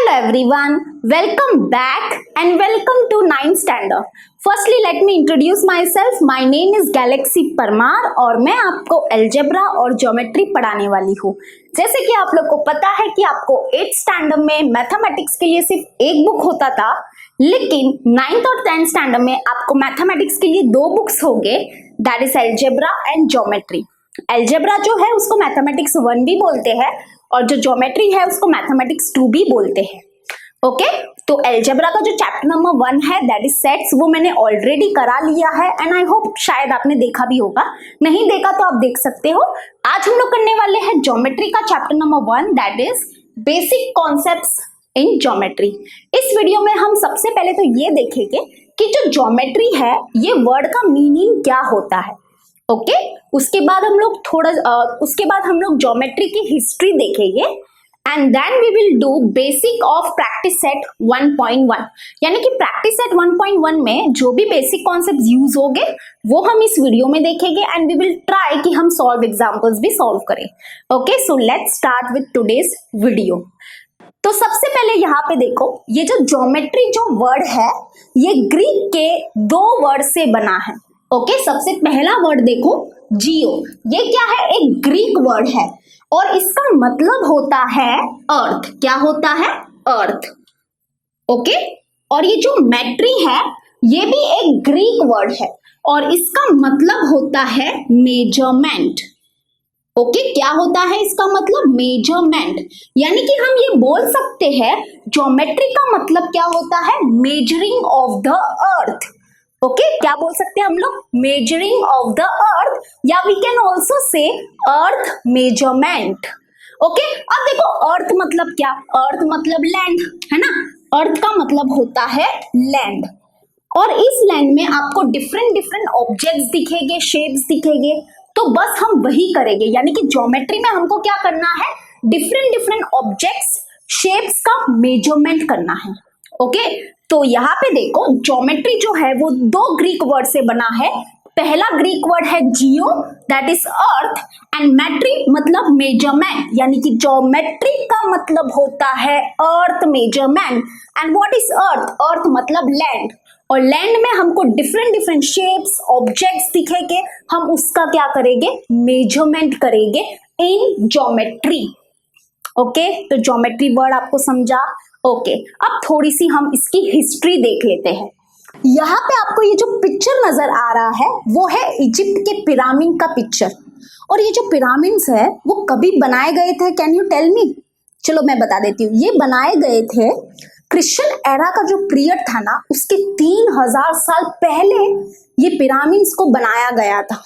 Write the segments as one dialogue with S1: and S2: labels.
S1: Hello everyone, welcome back and welcome to 9th standard. Firstly, let me introduce myself. My name is Galaxy Parmar और मैं आपको algebra और geometry पढ़ाने वाली हूँ। जैसे कि आप लोग को पता है कि आपको 8th स्टैंडर्ड में मैथमेटिक्स के लिए सिर्फ एक बुक होता था, लेकिन 9th और 10th स्टैंडर्ड में आपको मैथमेटिक्स के लिए दो बुक्स होंगे, that is algebra and geometry. Algebra जो है उसको मैथमेटिक्स 1 भी बोलते हैं और जो ज्योमेट्री है उसको मैथमेटिक्स 2 भी बोलते हैं। ओके, तो अलजेब्रा का जो चैप्टर नंबर 1 है दैट इज सेट्स, वो मैंने ऑलरेडी करा लिया है एंड आई होप शायद आपने देखा भी होगा, नहीं देखा तो आप देख सकते हो। आज हम लोग करने वाले हैं ज्योमेट्री का chapter number 1 that is basic concepts in geometry. इस वीडियो में हम सबसे पहले तो ये देखेंगे कि जो ज्योमेट्री है ये वर्ड का मीनिंग क्या होता है। ओके, उसके बाद हम लोग ज्योमेट्री की हिस्ट्री देखेंगे and then we will do basic of practice set 1.1, यानी कि प्रैक्टिस सेट 1.1 में जो भी बेसिक कॉन्सेप्ट यूज होंगे वो हम इस वीडियो में देखेंगे एंड वी विल ट्राई कि हम सॉल्व एग्जांपल्स भी सॉल्व करें। Okay, so let's start with today's video. तो सबसे पहले यहाँ पे देखो, ये जो ज्योमेट्री जो वर्ड है ये ग्रीक के दो वर्ड से बना है। ओके, सबसे पहला वर्ड देखो जियो, ये क्या है, एक ग्रीक वर्ड है और इसका मतलब होता है अर्थ। क्या होता है? अर्थ। ओके, और ये जो मेट्री है ये भी एक ग्रीक वर्ड है और इसका मतलब होता है मेजरमेंट। ओके, क्या होता है इसका मतलब? मेजरमेंट। यानी कि हम ये बोल सकते हैं ज्योमेट्री का मतलब क्या होता है? Measuring of the earth. Okay, क्या बोल सकते हैं हम लोग? मेजरिंग ऑफ द अर्थ, या we can also say earth measurement. Okay, अब देखो अर्थ मतलब क्या? अर्थ मतलब लैंड, है ना? अर्थ का मतलब होता है लैंड और इस लैंड में आपको डिफरेंट ऑब्जेक्ट्स दिखेंगे, शेप्स दिखेंगे, तो बस हम वही करेंगे। यानी कि ज्योमेट्री में हमको क्या करना है? डिफरेंट ऑब्जेक्ट्स, शेप्स का मेजरमेंट करना है। ओके, तो यहाँ पे देखो ज्योमेट्री जो है वो दो ग्रीक वर्ड से बना है। पहला ग्रीक वर्ड है जियो दैट इज अर्थ एंड मेट्री मतलब मेजरमेंट, यानी कि ज्योमेट्री का मतलब होता है अर्थ measurement. And what is earth? अर्थ मतलब लैंड, और लैंड में हमको डिफरेंट शेप्स, ऑब्जेक्ट्स दिखेंगे, हम उसका क्या करेंगे? मेजरमेंट करेंगे इन ज्योमेट्री। ओके, तो ज्योमेट्री वर्ड आपको समझा। ओके, अब थोड़ी सी हम इसकी हिस्ट्री देख लेते हैं। यहाँ पे आपको ये जो पिक्चर नजर आ रहा है वो है इजिप्ट के पिरामिड का पिक्चर, और ये जो पिरामिड्स है वो कभी बनाए गए थे? Can you tell me? चलो मैं बता देती हूँ। ये बनाए गए थे क्रिश्चियन एरा का जो पीरियड था ना, उसके 3000 साल पहले ये पिरामिड्स को बनाया गया था।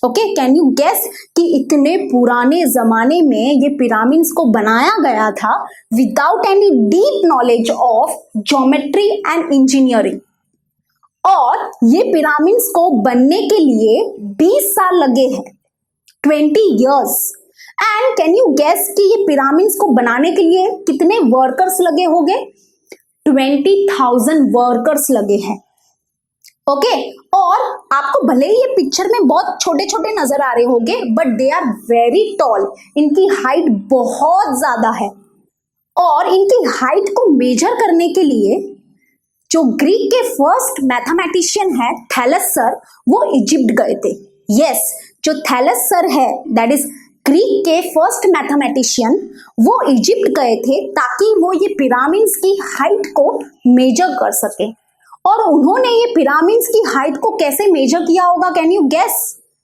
S1: ओके, कैन यू गेस कि इतने पुराने जमाने में ये पिरामिड्स को बनाया गया था without any deep knowledge of geometry and engineering, और ये पिरामिड्स को बनने के लिए 20 साल लगे हैं, 20 years। And can you guess कि ये पिरामिड्स को बनाने के लिए कितने वर्कर्स लगे होंगे? 20,000 वर्कर्स लगे हैं। ओके, और आपको भले ही ये पिक्चर में बहुत छोटे छोटे नजर आ रहे होंगे but they are very tall, इनकी हाइट बहुत ज्यादा है, और इनकी हाइट को मेजर करने के लिए जो ग्रीक के फर्स्ट मैथमेटिशियन है थैलस सर, वो इजिप्ट गए थे। यस, जो थैलस सर है दैट इज ग्रीक के फर्स्ट मैथमेटिशियन, वो इजिप्ट गए थे ताकि वो ये पिरामिड्स की हाइट को मेजर कर सके। और उन्होंने ये पिरामिड्स की हाइट को कैसे मेजर किया होगा? Can you guess?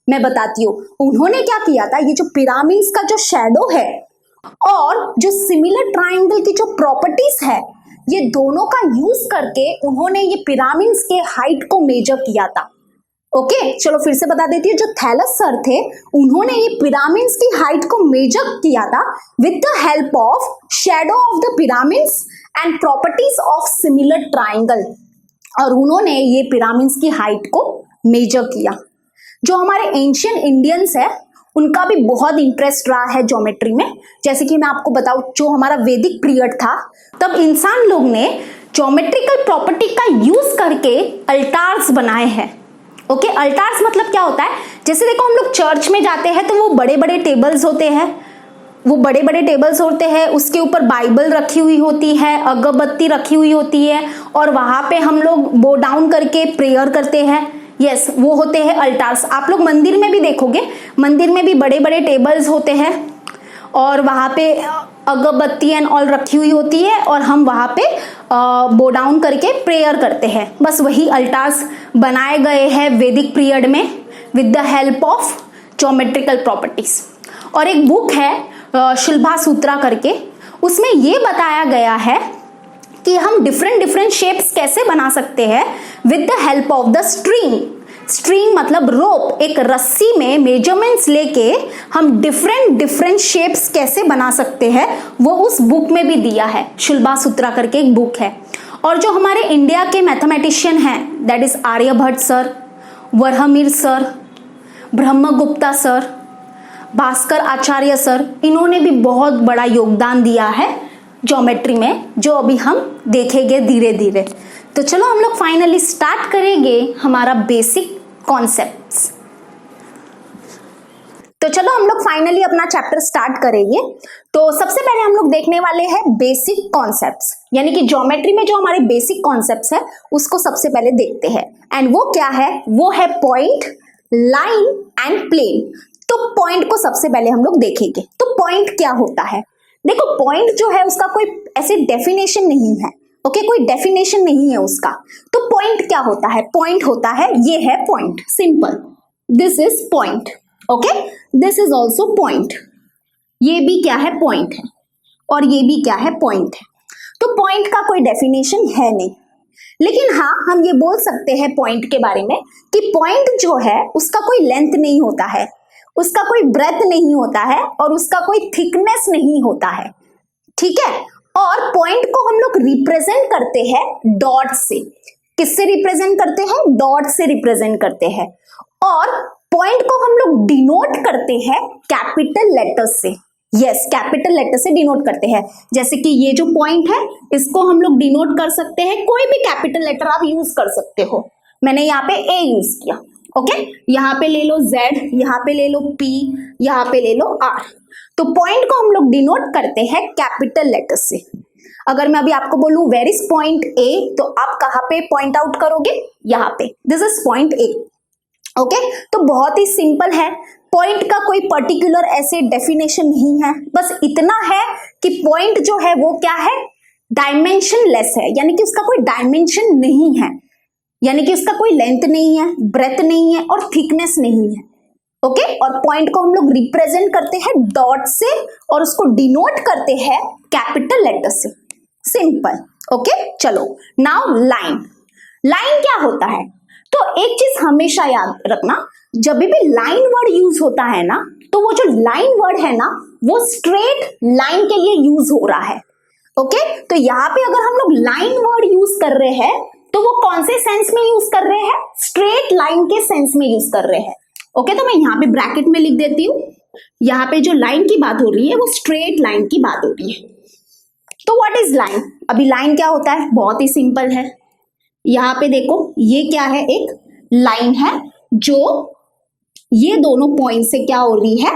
S1: मैं बताती हूँ। उन्होंने क्या किया था, ये जो पिरामिड्स का जो शैडो है और जो सिमिलर ट्राइंगल की जो प्रॉपर्टीज है, ये दोनों का यूज करके उन्होंने ये पिरामिड्स के हाइट को मेजर किया था। ओके, चलो फिर से बता देती हूँ। जो थैलस सर थे उन्होंने ये पिरामिड्स की हाइट को मेजर किया था with the help of shadow of the pyramids and properties of similar triangle, और उन्होंने ये पिरामिड्स की हाइट को मेजर किया। जो हमारे एंशियंट इंडियंस है उनका भी बहुत इंटरेस्ट रहा है ज्योमेट्री में। जैसे कि मैं आपको बताऊं, जो हमारा वैदिक पीरियड था तब इंसान लोग ने ज्योमेट्रिकल प्रॉपर्टी का यूज करके अल्टार्स बनाए हैं। ओके, अल्टार्स मतलब क्या होता है? जैसे देखो हम लोग चर्च में जाते हैं तो वो बड़े बड़े टेबल्स होते हैं, वो बड़े बड़े टेबल्स होते हैं, उसके ऊपर बाइबल रखी हुई होती है, अगरबत्ती रखी हुई होती है, और वहां पे हम लोग बो डाउन करके प्रेयर करते हैं। यस, वो होते हैं अल्टार्स। आप लोग मंदिर में भी देखोगे, मंदिर में भी बड़े बड़े टेबल्स होते हैं और वहां पे अगरबत्ती एंड ऑल रखी हुई होती है, और हम वहां पे बो डाउन करके प्रेयर करते हैं। बस वही अल्टार्स बनाए गए हैं वैदिक पीरियड में with the help of geometrical properties. और एक बुक है शिल्पा सूत्रा करके, उसमें ये बताया गया है कि हम डिफरेंट शेप्स कैसे बना सकते हैं with the help of the string. String मतलब रोप, एक रस्सी में मेजरमेंट्स लेके हम डिफरेंट शेप्स कैसे बना सकते हैं, वो उस बुक में भी दिया है। शिल्पा सूत्रा करके एक बुक है। और जो हमारे इंडिया के मैथमेटिशियन हैं, that is Aryabhatta sir, Varahamihir sir, Brahmagupta sir, Bhaskara Acharya sir, इन्होंने भी बहुत बड़ा योगदान दिया है ज्योमेट्री में, जो अभी हम देखेंगे धीरे धीरे। तो चलो हम लोग फाइनली स्टार्ट करेंगे हमारा बेसिक कॉन्सेप्ट्स। तो चलो हम लोग फाइनली अपना चैप्टर स्टार्ट करेंगे। तो सबसे पहले हम लोग देखने वाले हैं बेसिक कॉन्सेप्ट्स, यानी कि ज्योमेट्री में जो हमारे बेसिक कॉन्सेप्ट्स है उसको सबसे पहले देखते हैं। एंड वो क्या है? वो है पॉइंट, लाइन एंड प्लेन। तो पॉइंट को सबसे पहले हम लोग देखेंगे। तो पॉइंट क्या होता है? देखो, पॉइंट जो है उसका कोई ऐसे डेफिनेशन नहीं है। ओके, कोई डेफिनेशन नहीं है उसका। तो पॉइंट क्या होता है? पॉइंट होता है, ये है point, simple, this is point. Okay, this is also point. ये भी क्या है? पॉइंट है, और ये भी क्या है? पॉइंट है। तो पॉइंट का कोई डेफिनेशन है नहीं, लेकिन हाँ, हम ये बोल सकते हैं पॉइंट के बारे में कि पॉइंट जो है उसका कोई लेंथ नहीं होता है, उसका कोई ब्रेथ नहीं होता है, और उसका कोई थिकनेस नहीं होता है। ठीक है? और पॉइंट को हम लोग रिप्रेजेंट करते हैं डॉट से। किससे रिप्रेजेंट करते हैं? डॉट से रिप्रेजेंट करते हैं। और पॉइंट को हम लोग डिनोट करते हैं कैपिटल लेटर से। यस, कैपिटल लेटर से डिनोट करते हैं। जैसे कि ये जो पॉइंट है, इसको हम लोग डिनोट कर सकते हैं, कोई भी कैपिटल लेटर आप यूज कर सकते हो। मैंने यहाँ पे ए यूज किया। ओके, यहाँ पे ले लो Z, यहाँ पे ले लो P, यहाँ पे ले लो R। तो पॉइंट को हम लोग डिनोट करते हैं कैपिटल लेटर से। अगर मैं अभी आपको बोलूं वेयर इज पॉइंट A, तो आप कहाँ पे पॉइंट आउट करोगे? यहाँ पे, this is point A। Okay, तो बहुत ही सिंपल है। पॉइंट का कोई पर्टिकुलर ऐसे डेफिनेशन नहीं है, बस इतना है कि पॉइंट जो है वो क्या है? डायमेंशनलेस है, यानी कि उसका कोई डायमेंशन नहीं है, यानी कि उसका कोई लेंथ नहीं है, ब्रेथ नहीं है, और थिकनेस नहीं है। ओके, और पॉइंट को हम लोग रिप्रेजेंट करते हैं डॉट से, और उसको डिनोट करते हैं कैपिटल लेटर से। सिंपल। ओके, चलो नाउ लाइन। लाइन क्या होता है? तो एक चीज हमेशा याद रखना, जब भी लाइन वर्ड यूज होता है ना, तो वो जो लाइन वर्ड है ना, वो स्ट्रेट लाइन के लिए यूज हो रहा है। ओके, तो यहाँ पे अगर हम लोग लाइन वर्ड यूज कर रहे हैं, तो वो कौन से सेंस में यूज कर रहे हैं? स्ट्रेट लाइन के सेंस में यूज कर रहे हैं। ओके, तो मैं यहाँ पे ब्रैकेट में लिख देती हूँ, यहाँ पे जो लाइन की बात हो रही है वो स्ट्रेट लाइन की बात हो रही है। तो व्हाट इज लाइन? अभी लाइन क्या होता है? बहुत ही सिंपल है। यहाँ पे देखो, ये क्या है? एक लाइन है जो ये दोनों पॉइंट से क्या हो रही है?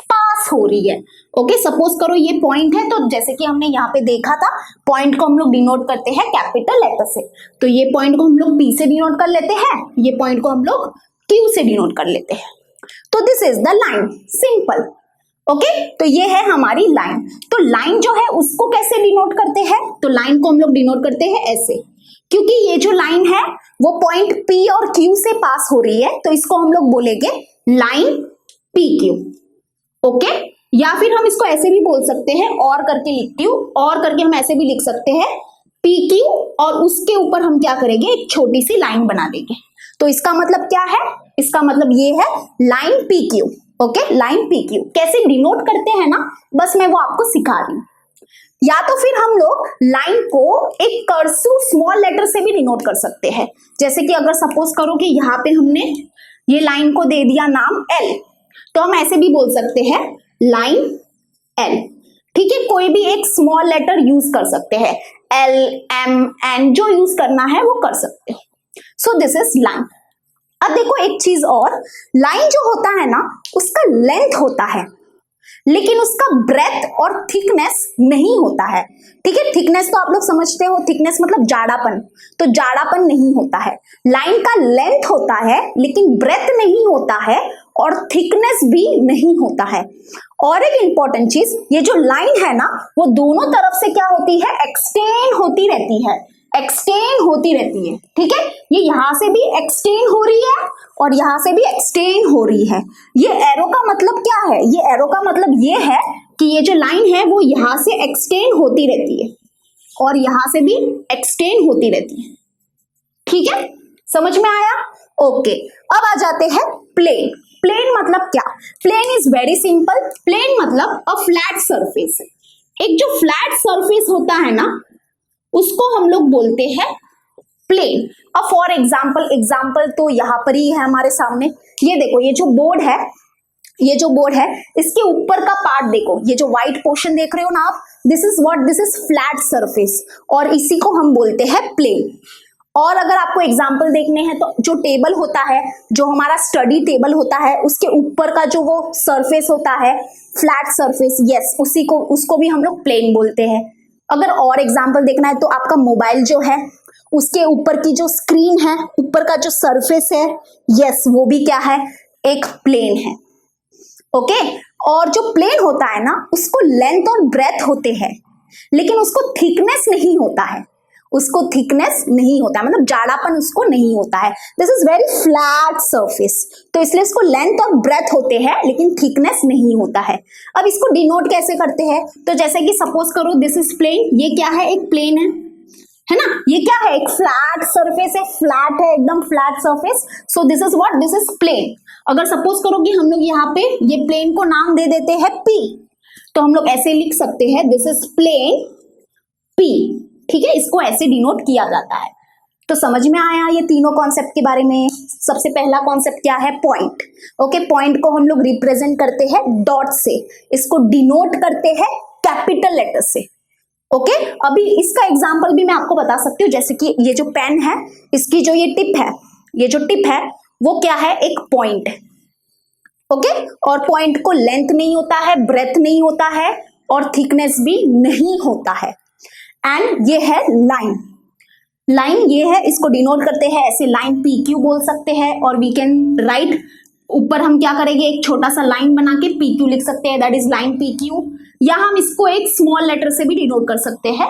S1: पास हो रही है। ओके, सपोज करो ये पॉइंट है, तो जैसे कि हमने यहाँ पे देखा था, पॉइंट को हम लोग डिनोट करते हैं कैपिटल लेटर से। तो ये पॉइंट को हम लोग P से डिनोट कर लेते हैं, ये पॉइंट को हम लोग Q से डिनोट कर लेते हैं। तो this is the line, simple. Okay, तो ये है हमारी लाइन। तो लाइन जो है उसको कैसे डिनोट करते हैं? तो लाइन को हम लोग डिनोट करते हैं ऐसे, क्योंकि ये जो लाइन है वो पॉइंट P और Q से पास हो रही है, तो इसको हम लोग बोलेंगे लाइन PQ। ओके, या फिर हम इसको ऐसे भी बोल सकते हैं, और करके लिखती हूँ, और करके हम ऐसे भी लिख सकते हैं PQ, और उसके ऊपर हम क्या करेंगे? एक छोटी सी लाइन बना देंगे। तो इसका मतलब क्या है? इसका मतलब ये है line PQ। Okay, line PQ कैसे डिनोट करते हैं ना, बस मैं वो आपको सिखा रही हूँ। या तो फिर हम लोग लाइन को एक कर्सिव स्मॉल लेटर से भी डिनोट कर सकते हैं। जैसे कि अगर सपोज करो कि यहाँ पे हमने ये लाइन को दे दिया नाम L, तो हम ऐसे भी बोल सकते हैं लाइन L। ठीक है, कोई भी एक स्मॉल लेटर यूज कर सकते हैं, L, M, N, जो यूज करना है वो कर सकते हो। सो दिस इज लाइन। अब देखो एक चीज और, लाइन जो होता है ना उसका लेंथ होता है। लेकिन उसका ब्रेथ और थिकनेस नहीं होता है। ठीक है, थिकनेस तो आप लोग समझते हो, थिकनेस मतलब जाड़ापन, तो जाड़ापन नहीं होता है। लाइन का लेंथ होता है लेकिन ब्रेथ नहीं होता है और थिकनेस भी नहीं होता है। और एक इंपॉर्टेंट चीज, ये जो लाइन है ना वो दोनों तरफ से क्या होती है, एक्सटेंड होती रहती है, एक्सटेंड होती रहती है। ठीक है, ये यहां से भी एक्सटेंड हो रही है और यहां से भी एक्सटेंड हो रही है। ये एरो का मतलब क्या है, ये एरो का मतलब ये है कि ये जो लाइन है वो यहां से एक्सटेंड होती रहती है और यहां से भी एक्सटेंड होती रहती है। ठीक है, समझ में आया? ओके, अब आ जाते हैं प्लेन। प्लेन मतलब क्या? Plane is very simple. Plane मतलब अ फ्लैट सरफेस। एक जो फ्लैट सरफेस होता है ना उसको हम लोग बोलते हैं प्लेन। अब फॉर एग्जाम्पल तो यहाँ पर ही है हमारे सामने। ये देखो, ये जो बोर्ड है, ये जो बोर्ड है इसके ऊपर का पार्ट देखो, ये जो व्हाइट पोर्शन देख रहे हो ना आप, this is what, this is flat surface और इसी को हम बोलते हैं प्लेन। और अगर आपको एग्जाम्पल देखने हैं तो जो टेबल होता है, जो हमारा स्टडी टेबल होता है, उसके ऊपर का जो वो सरफेस होता है फ्लैट सरफेस, यस, उसी को, उसको भी हम लोग प्लेन बोलते हैं। अगर और एग्जाम्पल देखना है तो आपका मोबाइल जो है उसके ऊपर की जो स्क्रीन है, ऊपर का जो सरफेस है, यस, वो भी क्या है, एक प्लेन है। ओके, और जो प्लेन होता है ना उसको लेंथ और ब्रेथ होते हैं लेकिन उसको थिकनेस नहीं होता है, उसको थिकनेस नहीं होता है, मतलब जाड़ापन उसको नहीं होता है। This is very flat surface, तो इसलिए इसको लेंथ और ब्रेथ होते हैं लेकिन थिकनेस नहीं होता है। अब इसको डिनोट कैसे करते हैं? तो जैसे कि सपोज करो दिस इज प्लेन, ये क्या है, एक प्लेन है ना, ये क्या है, एक फ्लैट सरफेस है, फ्लैट है, एकदम flat surface. So this is what, this is plane. अगर सपोज करो कि हम लोग यहाँ पे ये प्लेन को नाम दे देते हैं P, तो हम लोग ऐसे लिख सकते हैं दिस इज प्लेन P। ठीक है, इसको ऐसे डिनोट किया जाता है। तो समझ में आया ये तीनों कॉन्सेप्ट के बारे में। सबसे पहला कॉन्सेप्ट क्या है, पॉइंट। ओके, पॉइंट को हम लोग रिप्रेजेंट करते हैं डॉट से, इसको डिनोट करते हैं कैपिटल लेटर से। ओके, अभी इसका एग्जांपल भी मैं आपको बता सकती हूँ, जैसे कि ये जो पेन है इसकी जो ये टिप है, ये जो टिप है वो क्या है, एक पॉइंट। ओके, और पॉइंट को लेंथ नहीं होता है, ब्रेथ नहीं होता है और थिकनेस भी नहीं होता है। एंड ये है लाइन। लाइन ये है, इसको डिनोट करते हैं ऐसे, लाइन PQ बोल सकते हैं और वी कैन राइट, ऊपर हम क्या करेंगे, एक छोटा सा लाइन बना के PQ लिख सकते हैं, दैट इज लाइन PQ। या हम इसको एक स्मॉल लेटर से भी डिनोट कर सकते हैं,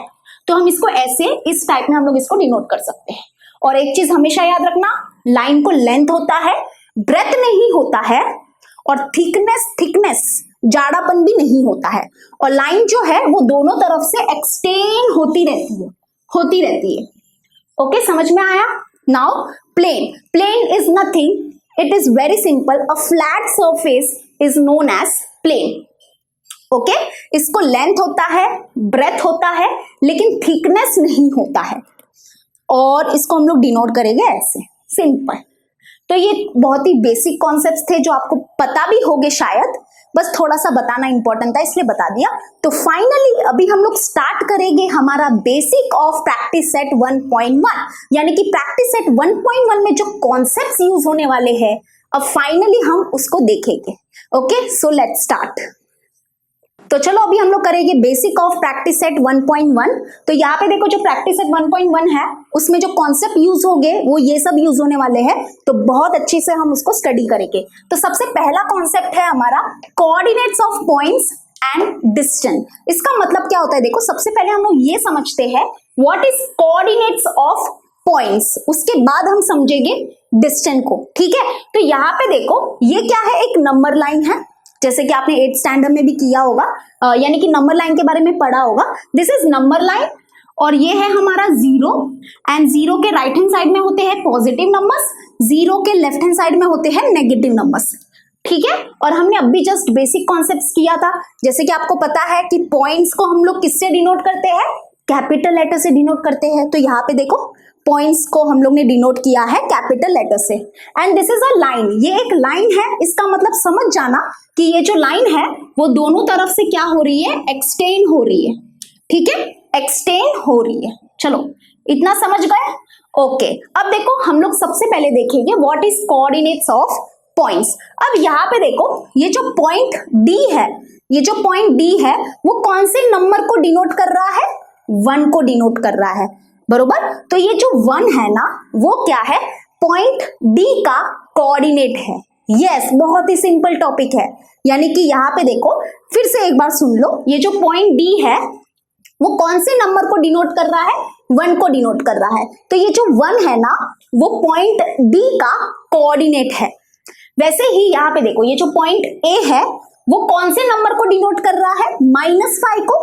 S1: तो हम इसको ऐसे, इस टाइप में हम लोग इसको डिनोट कर सकते हैं। और एक चीज हमेशा याद रखना, लाइन को लेंथ होता है, ब्रेथ नहीं होता है और थिकनेस जाड़ापन भी नहीं होता है। और लाइन जो है वो दोनों तरफ से एक्सटेंड होती रहती है। ओके, समझ में आया? Now plane is nothing, it is very simple, a flat surface is known as plane. Okay, इसको लेंथ होता है, ब्रेथ होता है लेकिन थिकनेस नहीं होता है और इसको हम लोग डिनोट करेंगे ऐसे, सिंपल। तो ये बहुत ही बेसिक कॉन्सेप्ट्स थे जो आपको पता भी होंगे शायद, बस थोड़ा सा बताना इंपॉर्टेंट था इसलिए बता दिया। तो फाइनली अभी हम लोग स्टार्ट करेंगे हमारा बेसिक ऑफ प्रैक्टिस सेट 1.1, यानी कि प्रैक्टिस सेट 1.1 में जो कॉन्सेप्ट्स यूज होने वाले हैं अब फाइनली हम उसको देखेंगे। Okay, so let's start. तो चलो अभी हम लोग करेंगे बेसिक ऑफ प्रैक्टिस सेट 1.1। तो यहाँ पे देखो जो प्रैक्टिस सेट 1.1 है उसमें जो कॉन्सेप्ट यूज होंगे वो ये सब यूज होने वाले हैं, तो बहुत अच्छे से हम उसको स्टडी करेंगे। तो सबसे पहला कॉन्सेप्ट है हमारा coordinates of points and distance. इसका मतलब क्या होता है, देखो सबसे पहले हम लोग ये समझते हैं what is coordinates of points, उसके बाद हम समझेंगे डिस्टेंस को। ठीक है, तो यहाँ पे देखो ये क्या है, एक नंबर लाइन है, जैसे कि आपने 8th स्टैंडर्ड में भी किया होगा, यानी कि नंबर लाइन के बारे में पढ़ा होगा। दिस इज नंबर लाइन और ये है हमारा 0 एंड 0 के राइट हैंड साइड में होते हैं पॉजिटिव नंबर्स, 0 के लेफ्ट हैंड साइड में होते हैं नेगेटिव नंबर्स। ठीक है, और हमने अभी जस्ट बेसिक कॉन्सेप्ट्स किया था, जैसे कि आपको पता है कि पॉइंट्स को हम लोग किससे डिनोट करते हैं, कैपिटल लेटर से डिनोट करते हैं। तो यहाँ पे देखो पॉइंट्स को हम लोग ने डिनोट किया है कैपिटल लेटर से। And this is a line, ये एक लाइन है, इसका मतलब समझ जाना कि ये जो लाइन है वो दोनों तरफ से क्या हो रही है, एक्सटेंड हो रही है। ठीक है, एक्सटेंड हो रही है। चलो इतना समझ गए? ओके, अब देखो हम लोग सबसे पहले देखेंगे what is coordinates of points. अब यहाँ पे देखो ये जो पॉइंट डी है, ये जो पॉइंट डी है वो कौन से नंबर को डिनोट कर रहा है? 1 को डिनोट कर रहा है, बरोबर। तो ये जो 1 है ना वो क्या है? पॉइंट डी का कोऑर्डिनेट है। यस, बहुत ही सिंपल टॉपिक है। यानी कि यहाँ पे देखो फिर से एक बार सुन लो, ये जो पॉइंट डी है वो कौन से नंबर को डिनोट कर रहा है? 1 को डिनोट कर रहा है। तो ये जो 1 है ना वो पॉइंट डी का कोऑर्डिनेट है। वैसे ही यहाँ पे देखो ये जो पॉइंट ए है वो कौन से नंबर को डिनोट कर रहा है? -5 को।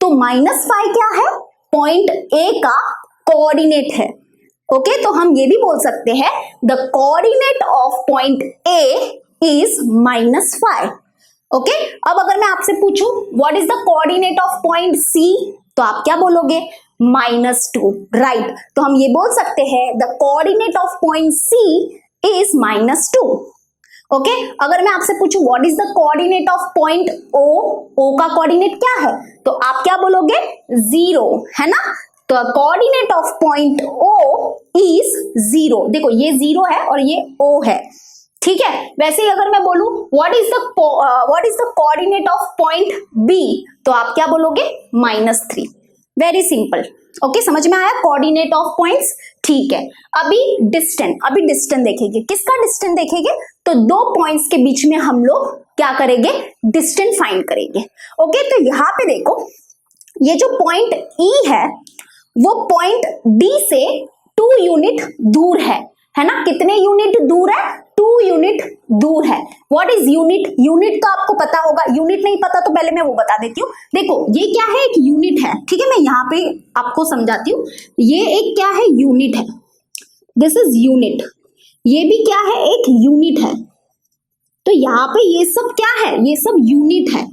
S1: तो -5 क्या है? पॉइंट ए का कोऑर्डिनेट है। ओके, तो हम ये भी बोल सकते हैं the coordinate of point A is -5। Okay, अब अगर मैं आपसे पूछूं what is the coordinate of point C, तो आप क्या बोलोगे? -2, राइट। तो हम ये बोल सकते हैं the coordinate of point C is -2। Okay, अगर मैं आपसे पूछूं what is the coordinate of point O, O का कोऑर्डिनेट क्या है? तो आप क्या बोलोगे? 0, है ना। तो coordinate of point O is 0। देखो ये 0 है और ये ओ है, ठीक है। वैसे ही अगर मैं बोलूं what is the coordinate of point B, तो आप क्या बोलोगे? -3। Very simple. ओके, समझ में आया कोऑर्डिनेट ऑफ पॉइंट्स, ठीक है। अभी डिस्टेंस देखेंगे। किसका डिस्टेंस देखेंगे? तो 2 पॉइंट्स के बीच में हम लोग क्या करेंगे? डिस्टेंस फाइंड करेंगे। ओके, तो यहाँ पे देखो ये जो पॉइंट ई है वो पॉइंट डी से 2 यूनिट दूर है ना। कितने यूनिट दूर है? 2 यूनिट दूर है। What is unit? यूनिट तो आपको पता होगा, यूनिट नहीं पता तो पहले मैं वो बता देती हूँ। देखो ये क्या है? एक यूनिट है, ठीक है। मैं यहाँ पे आपको समझाती हूँ। ये एक क्या है? यूनिट है। This is unit. ये भी क्या है? एक यूनिट है। तो यहाँ पे ये सब क्या है? ये सब यूनिट है।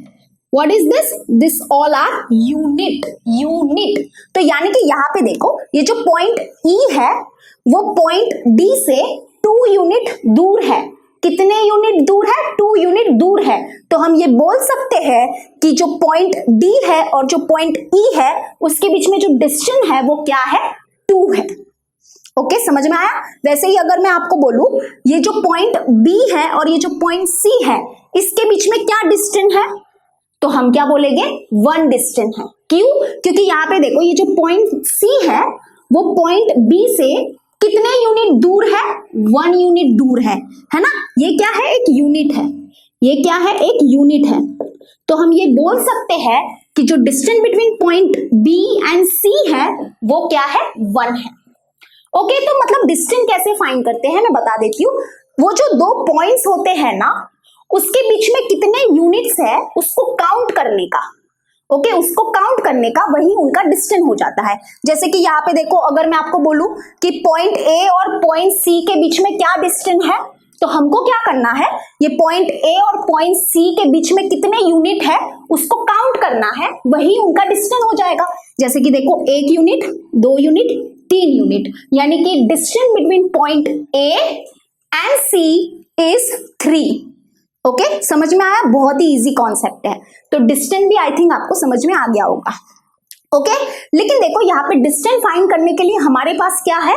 S1: What is this? This all are unit. तो यानी कि यहाँ पे देखो ये जो पॉइंट E है वो पॉइंट D से 2 यूनिट दूर है। कितने यूनिट दूर है? 2 यूनिट दूर है। तो हम ये बोल सकते हैं कि जो पॉइंट D है और जो पॉइंट E है उसके बीच में जो डिस्टेंस है वो क्या है? 2 है। ओके, समझ में आया। वैसे ही अगर मैं आपको बोलूं ये जो पॉइंट B है और ये जो पॉइंट C है इसके बीच में क्या डिस्टेंस है? तो हम क्या बोलेंगे? 1 डिस्टेंस है। क्यों? क्योंकि यहाँ पे देखो ये जो पॉइंट सी है वो पॉइंट बी से कितने यूनिट दूर है? 1 यूनिट दूर है ना। ये क्या है? एक यूनिट है। ये क्या है? एक यूनिट है। तो हम ये बोल सकते हैं कि जो distance between point B and C है वो क्या है? 1 है। ओके, तो मतलब डिस्टेंस कैसे फाइंड करते हैं मैं बता देती हूँ। वो जो 2 पॉइंट्स होते हैं ना उसके बीच में कितने यूनिट्स है उसको काउंट करने का। ओके, उसको काउंट करने का वही उनका डिस्टेंस हो जाता है। जैसे कि यहाँ पे देखो अगर मैं आपको बोलूं कि पॉइंट ए और पॉइंट सी के बीच में क्या डिस्टेंस है, तो हमको क्या करना है? ये पॉइंट ए और पॉइंट सी के बीच में कितने यूनिट है उसको काउंट करना है, वही उनका डिस्टेंस हो जाएगा। जैसे कि देखो 1 यूनिट, 2 यूनिट, 3 यूनिट, यानी कि distance between point A and C is 3। Okay, समझ में आया। बहुत ही इजी कॉन्सेप्ट है। तो डिस्टेंस भी आई थिंक आपको समझ में आ गया होगा। ओके, लेकिन देखो यहाँ पे डिस्टेंस फाइंड करने के लिए हमारे पास क्या है?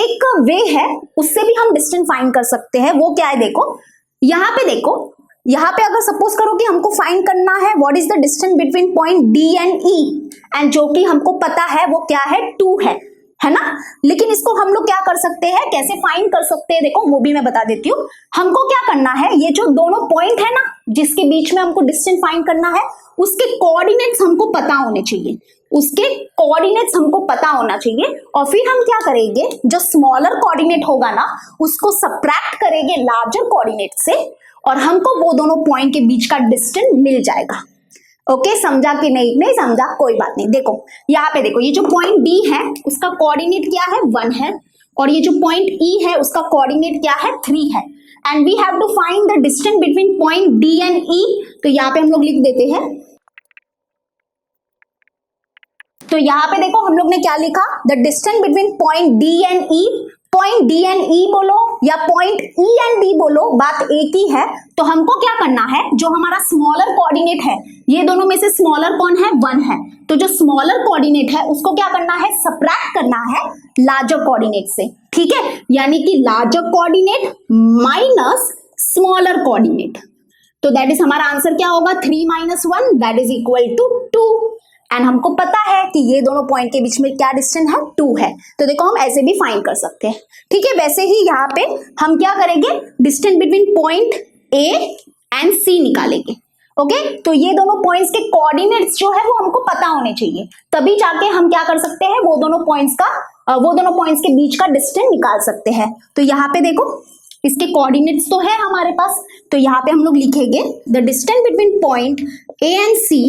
S1: एक वे है, उससे भी हम डिस्टेंस फाइंड कर सकते हैं। वो क्या है? देखो यहाँ पे देखो, यहाँ पे अगर सपोज करो कि हमको फाइंड करना है what is the distance between point D and E, and जो कि हमको पता है वो क्या है? 2 है ना। लेकिन इसको हम लोग क्या कर सकते हैं? कैसे फाइंड कर सकते हैं? देखो वो भी मैं बता देती हूँ। हमको क्या करना है? ये जो दोनों पॉइंट है ना जिसके बीच में हमको डिस्टेंस फाइंड करना है उसके कोऑर्डिनेट्स हमको पता होने चाहिए। उसके कोऑर्डिनेट्स हमको पता होना चाहिए और फिर हम क्या करेंगे? जो स्मॉलर कोऑर्डिनेट होगा ना उसको सबट्रैक्ट करेंगे लार्जर कोऑर्डिनेट से और हमको वो दोनों पॉइंट के बीच का डिस्टेंस मिल जाएगा। ओके, समझा कि नहीं? नहीं समझा, कोई बात नहीं। देखो यहाँ पे देखो ये जो पॉइंट डी है उसका कोऑर्डिनेट क्या है? 1 है, और ये जो पॉइंट ई है उसका कोऑर्डिनेट क्या है? 3 है। And we have to find the distance between point D and E. तो यहाँ पे हम लोग लिख देते हैं। तो यहाँ पे देखो हम लोग ने क्या लिखा? The distance between point D and E point D and E बोलो या पॉइंट ई एंड डी बोलो, बात एक ही है। तो हमको क्या करना है, जो हमारा स्मॉलर कोऑर्डिनेट है, ये दोनों में से स्मॉलर कौन है, 1 है, तो जो स्मॉलर कोऑर्डिनेट है उसको क्या करना है, सबट्रैक्ट करना है लार्जर कोऑर्डिनेट से, ठीक है। यानी कि larger coordinate minus smaller coordinate, तो दैट इज हमारा आंसर क्या होगा, 3 - 1 that is equal to 2। And हमको पता है कि ये दोनों पॉइंट के बीच में क्या डिस्टेंस है, 2 है, तो देखो हम ऐसे भी फाइंड कर सकते हैं, ठीक है। वैसे ही यहाँ पे हम क्या करेंगे, distance between point A and C निकालेंगे, ओके। तो ये दोनों पॉइंट्स के कोऑर्डिनेट्स जो है वो हमको पता होने चाहिए, तभी जाके हम क्या कर सकते हैं, वो दोनों पॉइंट्स के बीच का डिस्टेंस निकाल सकते हैं। तो यहाँ पे देखो इसके कोऑर्डिनेट्स तो है हमारे पास, तो यहाँ पे हम लोग लिखेंगे the distance between point A and C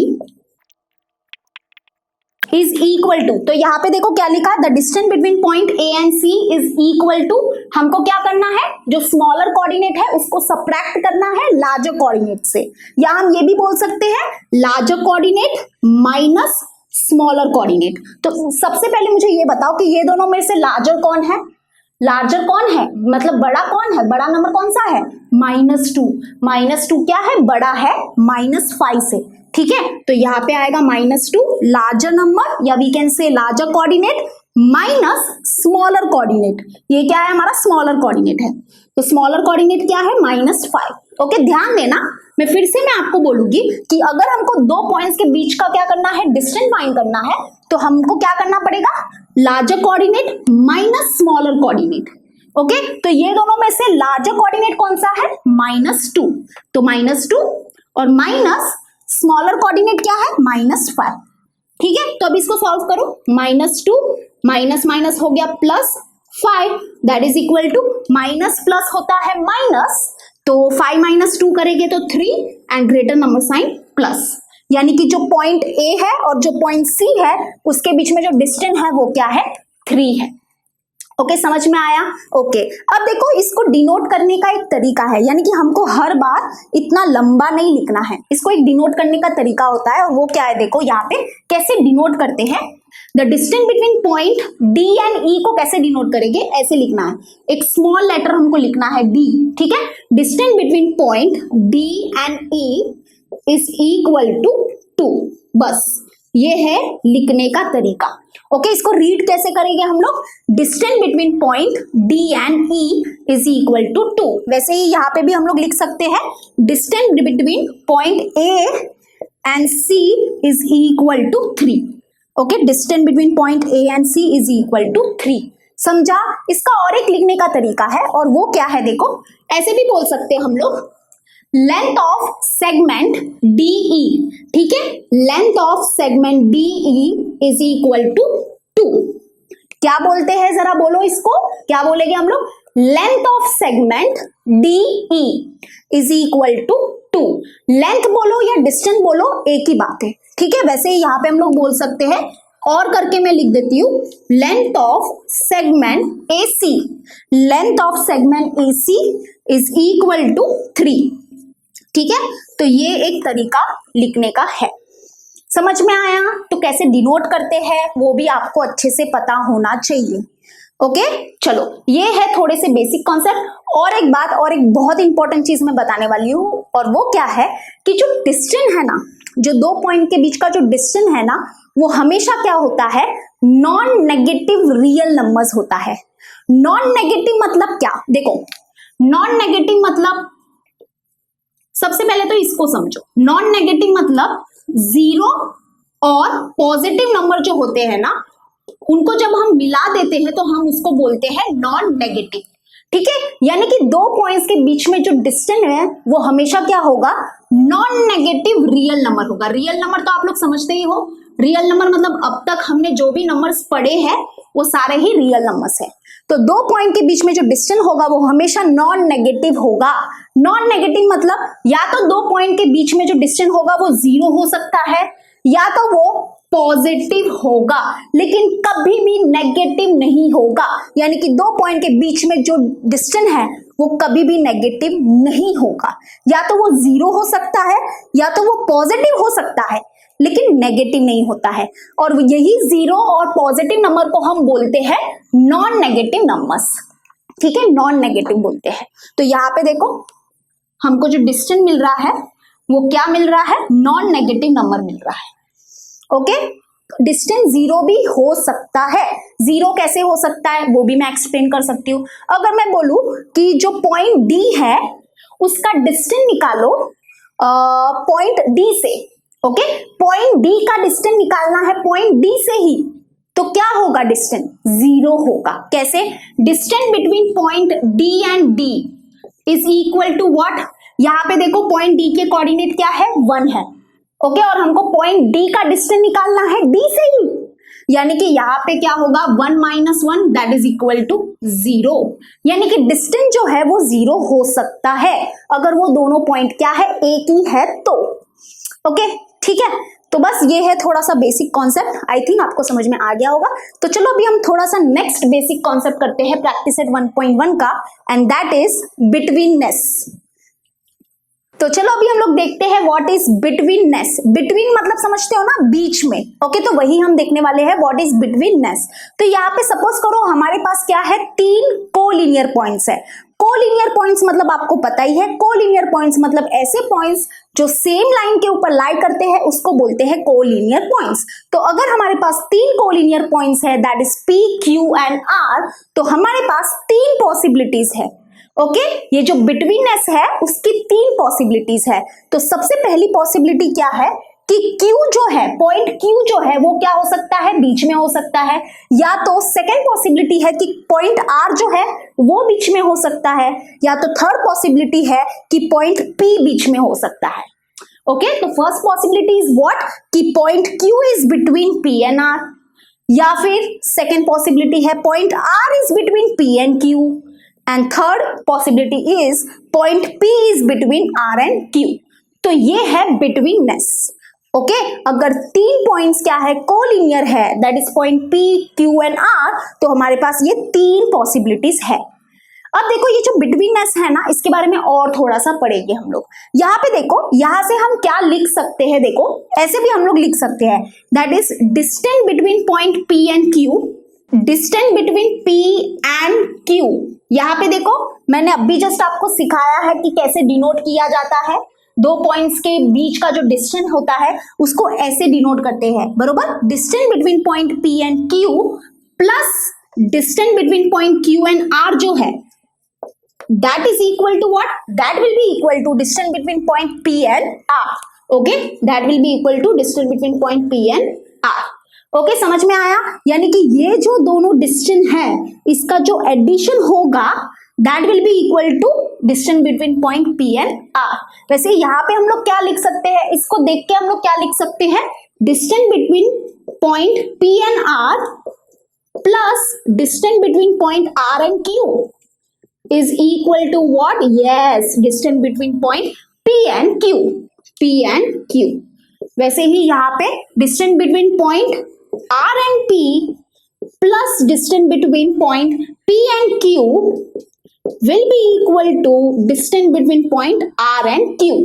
S1: is equal to, तो यहाँ पे देखो क्या लिखा, the distance between point A and C is equal to, हमको क्या करना है, जो स्मॉलर कोऑर्डिनेट है उसको सबट्रैक्ट करना है लार्जर कोऑर्डिनेट से, या हम ये भी बोल सकते हैं larger coordinate minus smaller coordinate. तो सबसे पहले मुझे ये बताओ कि ये दोनों में से लार्जर कौन है, लार्जर कौन है, मतलब बड़ा कौन है, बड़ा नंबर कौन सा है, -2, -2 क्या है, बड़ा है -5 से, ठीक है। तो यहाँ पे आएगा -2 लार्जर नंबर, या we can say larger coordinate minus smaller coordinate, ये क्या है, हमारा स्मॉलर कोऑर्डिनेट है, तो स्मॉलर कोऑर्डिनेट क्या है, -5, ओके। ध्यान देना, मैं फिर से आपको बोलूंगी कि अगर हमको दो पॉइंट्स के बीच का क्या करना है, डिस्टेंस फाइंड करना है, तो हमको क्या करना पड़ेगा, larger coordinate minus smaller coordinate, okay. तो ये दोनों में से लार्जर कोऑर्डिनेट कौन सा है, -2, तो -2 और माइनस स्मॉलर कोऑर्डिनेट क्या है, -5, ठीक है। तो अब इसको सॉल्व करो, -2 माइनस माइनस हो गया +5 that is equal to, minus plus होता है माइनस, तो 5 - 2 करेंगे तो 3 and greater number sign plus, यानी कि जो पॉइंट ए है और जो पॉइंट सी है उसके बीच में जो डिस्टेंस है वो क्या है, 3 है, ओके। समझ में आया, ओके। अब देखो इसको डिनोट करने का एक तरीका है, यानी कि हमको हर बार इतना लंबा नहीं लिखना है, इसको एक डिनोट करने का तरीका होता है, और वो क्या है, देखो यहाँ पे कैसे डिनोट करते हैं, the distance between point D and E को कैसे डिनोट करेंगे, ऐसे लिखना है, एक स्मॉल लेटर हमको लिखना है डी, ठीक है। Distance between point D and E is equal to 2, बस ये है लिखने का तरीका, ओके। इसको रीड कैसे करेंगे हम लोग, distance between point D and E is equal to 2, वैसे ही यहाँ पे भी हम लोग लिख सकते हैं distance between point A and C is equal to 3, okay. Distance between point A and C is equal to 3, समझा। इसका और एक लिखने का तरीका है, और वो क्या है, देखो ऐसे भी बोल सकते हैं हम लोग, लेंथ ऑफ सेगमेंट DE, ठीक है, length of segment DE is equal to 2, क्या बोलते हैं जरा बोलो इसको, क्या बोलेंगे हम लोग, length of segment DE is equal to 2, length बोलो या डिस्टेंस बोलो एक ही बात है, ठीक है। वैसे ही यहाँ पे हम लोग बोल सकते हैं, और करके मैं लिख देती हूँ, length of segment AC, length of segment AC is equal to 3, ठीक है। तो ये एक तरीका लिखने का है, समझ में आया। तो कैसे डिनोट करते हैं वो भी आपको अच्छे से पता होना चाहिए, ओके। चलो ये है थोड़े से बेसिक कॉन्सेप्ट, और एक बात और एक बहुत इंपॉर्टेंट चीज मैं बताने वाली हूँ, और वो क्या है कि जो डिस्टेंस है ना, जो दो पॉइंट के बीच का जो डिस्टेंस है ना, वो हमेशा क्या होता है, नॉन नेगेटिव रियल नंबर्स होता है। नॉन नेगेटिव मतलब क्या, देखो नॉन नेगेटिव मतलब, सबसे पहले तो इसको समझो, नॉन नेगेटिव मतलब 0 और पॉजिटिव नंबर जो होते हैं ना, उनको जब हम मिला देते हैं तो हम उसको बोलते हैं नॉन नेगेटिव, ठीक है। यानी कि दो पॉइंट्स के बीच में जो डिस्टेंस है वो हमेशा क्या होगा, नॉन नेगेटिव रियल नंबर होगा। रियल नंबर तो आप लोग समझते ही हो, रियल नंबर मतलब अब तक हमने जो भी नंबर्स पढ़े हैं वो सारे ही रियल नंबर्स है। तो दो पॉइंट के बीच में जो डिस्टेंस होगा वो हमेशा नॉन नेगेटिव होगा। नॉन नेगेटिव मतलब या तो दो पॉइंट के बीच में जो डिस्टेंस होगा वो 0 हो सकता है, या तो वो पॉजिटिव होगा, लेकिन कभी भी नेगेटिव नहीं होगा। यानी कि दो पॉइंट के बीच में जो डिस्टेंस है वो कभी भी नेगेटिव नहीं होगा। या तो वो 0 हो सकता है या तो वो पॉजिटिव हो सकता है, लेकिन नेगेटिव नहीं होता है। और यही 0 और पॉजिटिव नंबर को हम बोलते हैं नॉन नेगेटिव नंबर्स। ठीक है, नॉन नेगेटिव बोलते हैं। तो यहाँ पे देखो हमको जो डिस्टेंस मिल रहा है वो क्या मिल रहा है, नॉन नेगेटिव नंबर मिल रहा है। ओके, डिस्टेंस जीरो भी हो सकता है। जीरो कैसे हो सकता है वो भी मैं एक्सप्लेन कर सकती हूँ। अगर मैं बोलूं कि जो पॉइंट डी है उसका डिस्टेंस निकालो पॉइंट डी से, ओके, पॉइंट डी का डिस्टेंस निकालना है पॉइंट डी से ही, तो क्या होगा, डिस्टेंस जीरो होगा। कैसे, distance between point D and D is equal to what, यहाँ पे देखो पॉइंट डी के कोऑर्डिनेट क्या है, 1 है। ओके, और हमको पॉइंट डी का डिस्टेंस निकालना है डी से ही, यानी कि यहाँ पे क्या होगा, 1 minus 1 that is equal to 0, यानी कि डिस्टेंस जो है वो 0 हो सकता है अगर वो दोनों पॉइंट क्या है, एक ही है तो। ओके, ठीक है, तो बस ये है थोड़ा सा बेसिक कॉन्सेप्ट, आई थिंक आपको समझ में आ गया होगा। तो चलो अभी हम थोड़ा सा नेक्स्ट बेसिक कॉन्सेप्ट करते हैं प्रैक्टिस सेट 1.1 का, एंड दैट इज बिटवीननेस। तो चलो अभी हम लोग देखते हैं व्हाट इज बिटवीननेस। बिटवीन मतलब समझते हो ना, बीच में। ओके, तो वही हम देखने वाले हैं व्हाट इज बिटवीननेस। तो यहाँ पे सपोज करो हमारे पास क्या है, 3 कोलिनियर पॉइंट्स है। कोलिनियर पॉइंट्स मतलब आपको पता ही है, कोलिनियर पॉइंट्स मतलब ऐसे पॉइंट्स जो सेम लाइन के ऊपर लाई करते हैं उसको बोलते हैं कोलिनियर पॉइंट्स। तो अगर हमारे पास 3 कोलिनियर पॉइंट्स है that is P, Q and R, तो हमारे पास 3 पॉसिबिलिटीज है। ओके, ये जो बिटवीननेस है उसकी 3 पॉसिबिलिटीज है। तो सबसे पहली पॉसिबिलिटी क्या है कि Q जो है, पॉइंट Q जो है वो क्या हो सकता है, बीच में हो सकता है, या तो सेकेंड पॉसिबिलिटी है कि पॉइंट R जो है वो बीच में हो सकता है, या तो थर्ड पॉसिबिलिटी है कि पॉइंट P बीच में हो सकता है। ओके, तो फर्स्ट पॉसिबिलिटी इज व्हाट, कि point Q is between P and R, या फिर सेकेंड पॉसिबिलिटी है point R is between P and Q, and third possibility is point P is between R and Q। तो ये है betweenness. Okay, अगर 3 points क्या है, कोलिनियर है, that is point P, Q and R, तो हमारे पास ये 3 पॉसिबिलिटीज है। अब देखो ये जो बिटवीननेस है ना, इसके बारे में और थोड़ा सा पढ़ेंगे हम लोग। यहाँ पे देखो, यहाँ से हम क्या लिख सकते हैं, देखो ऐसे भी हम लोग लिख सकते हैं, that is distance between point P and Q, distance between P and Q। यहाँ पे देखो मैंने अभी जस्ट आपको सिखाया है कि कैसे डिनोट किया जाता है, 2 पॉइंट्स के बीच का जो डिस्टेंस होता है उसको ऐसे डिनोट करते हैं, बरोबर। Distance between point P and Q plus distance between point Q and R जो है that is equal to what, that will be equal to distance between point P and R. Okay, that will be equal to distance between point P and R. Okay, समझ में आया, यानी कि ये जो दोनों डिस्टेंस है इसका जो एडिशन होगा that will be equal to distance between point P and R. वैसे यहाँ पे हम लोग क्या लिख सकते हैं, इसको देख के हम लोग क्या लिख सकते हैं, distance between point P and R plus distance between point R and Q is equal to what? Yes, distance between point P and Q. P and Q. वैसे ही यहाँ पे distance between point R and P plus distance between point P and Q will be equal to distance between point R and Q.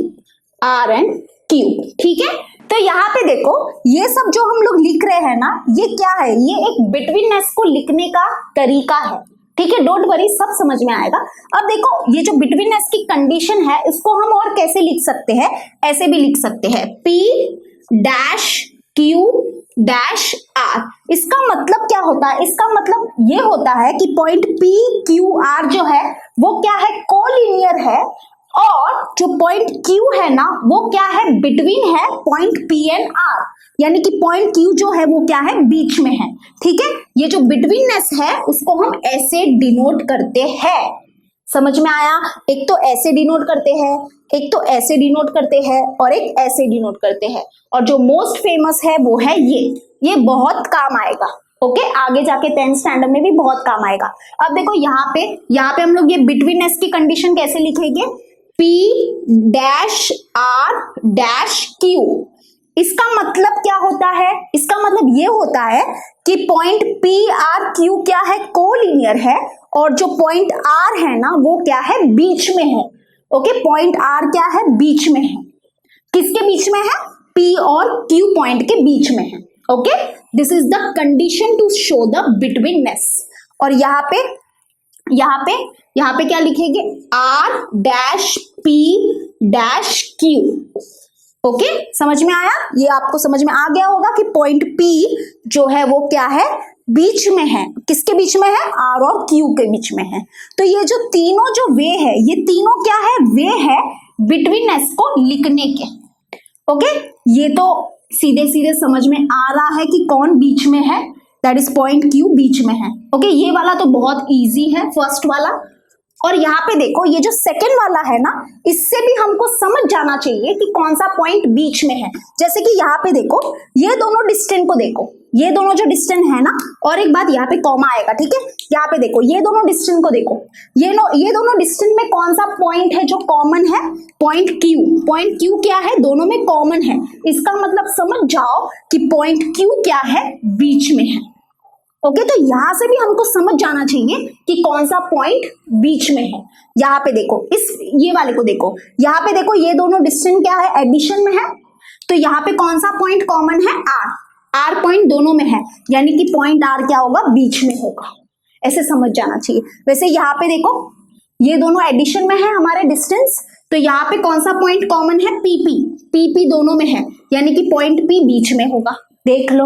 S1: R and Q. ठीक है, तो यहाँ पे देखो ये सब जो हम लोग लिख रहे हैं ना, ये क्या है, ये एक बिटवीननेस को लिखने का तरीका है। ठीक है, डोंट वरी, सब समझ में आएगा। अब देखो ये जो बिटवीननेस की कंडीशन है इसको हम और कैसे लिख सकते हैं, ऐसे भी लिख सकते हैं, P dash Q dash R। इसका मतलब क्या होता है, इसका मतलब ये होता है कि पॉइंट P Q R जो है वो क्या है, कोलिनियर है, और जो पॉइंट Q है ना वो क्या है, बिटवीन है पॉइंट P एंड R, यानी कि पॉइंट Q जो है वो क्या है, बीच में है। ठीक है, ये जो बिटवीननेस है उसको हम ऐसे डिनोट करते हैं, समझ में आया। एक तो ऐसे डिनोट करते हैं, एक तो ऐसे डिनोट करते हैं, और एक ऐसे डिनोट करते हैं, और जो मोस्ट फेमस है वो है ये बहुत काम आएगा। ओके, आगे जाके 10th स्टैंडर्ड में भी बहुत काम आएगा। अब देखो यहाँ पे हम लोग ये बिटवीननेस की कंडीशन कैसे लिखेंगे, P dash R dash Q। इसका मतलब क्या होता है, इसका मतलब ये होता है कि पॉइंट P R Q क्या है, कोलिनियर है, और जो पॉइंट R है ना वो क्या है, बीच में है। ओके, पॉइंट R क्या है, बीच में है, किसके बीच में है, P और Q पॉइंट के बीच में है। Okay, this is the condition to show the betweenness. और यहाँ पे यहाँ पे क्या लिखेंगे, R dash P dash Q। Okay, समझ में आया? ये आपको समझ में आ गया होगा कि पॉइंट P जो है वो क्या है, बीच में है। किसके बीच में है? R और Q के बीच में है। तो ये जो तीनों जो वे है, ये तीनों क्या है, वे है बिटवीनेस को लिखने के। ओके, ये तो सीधे सीधे समझ में आ रहा है कि कौन बीच में है, दैट इज पॉइंट Q बीच में है। ओके, ये वाला तो बहुत इजी है, फर्स्ट वाला। और यहाँ पे देखो, ये जो सेकंड वाला है ना, इससे भी हमको समझ जाना चाहिए कि कौन सा पॉइंट बीच में है। जैसे कि यहाँ पे देखो, ये दोनों डिस्टेंस को देखो, ये दोनों जो डिस्टेंस है ना, और एक बात यहाँ पे कॉमा आएगा, ठीक है? यहाँ पे देखो, ये दोनों डिस्टेंस को देखो, ये दोनों डिस्टेंस में कौन सा पॉइंट है जो कॉमन है? Point Q। पॉइंट Q क्या है? दोनों में कॉमन है। इसका मतलब समझ जाओ कि पॉइंट Q क्या है, बीच में है। ओके, तो यहां से भी हमको समझ जाना चाहिए कि कौन सा पॉइंट बीच में है। यहाँ पे देखो, ये वाले को देखो, यहाँ पे देखो, ये दोनों डिस्टेंस क्या है, एडिशन में है। तो यहाँ पे कौन सा पॉइंट कॉमन है? R पॉइंट दोनों में है, यानी कि पॉइंट R क्या होगा, बीच में होगा। ऐसे समझ जाना चाहिए। वैसे यहाँ पे देखो, ये दोनों एडिशन में है हमारे डिस्टेंस, तो यहाँ पे कौन सा पॉइंट कॉमन है? PP दोनों में है, यानी कि पॉइंट P बीच में होगा। देख लो।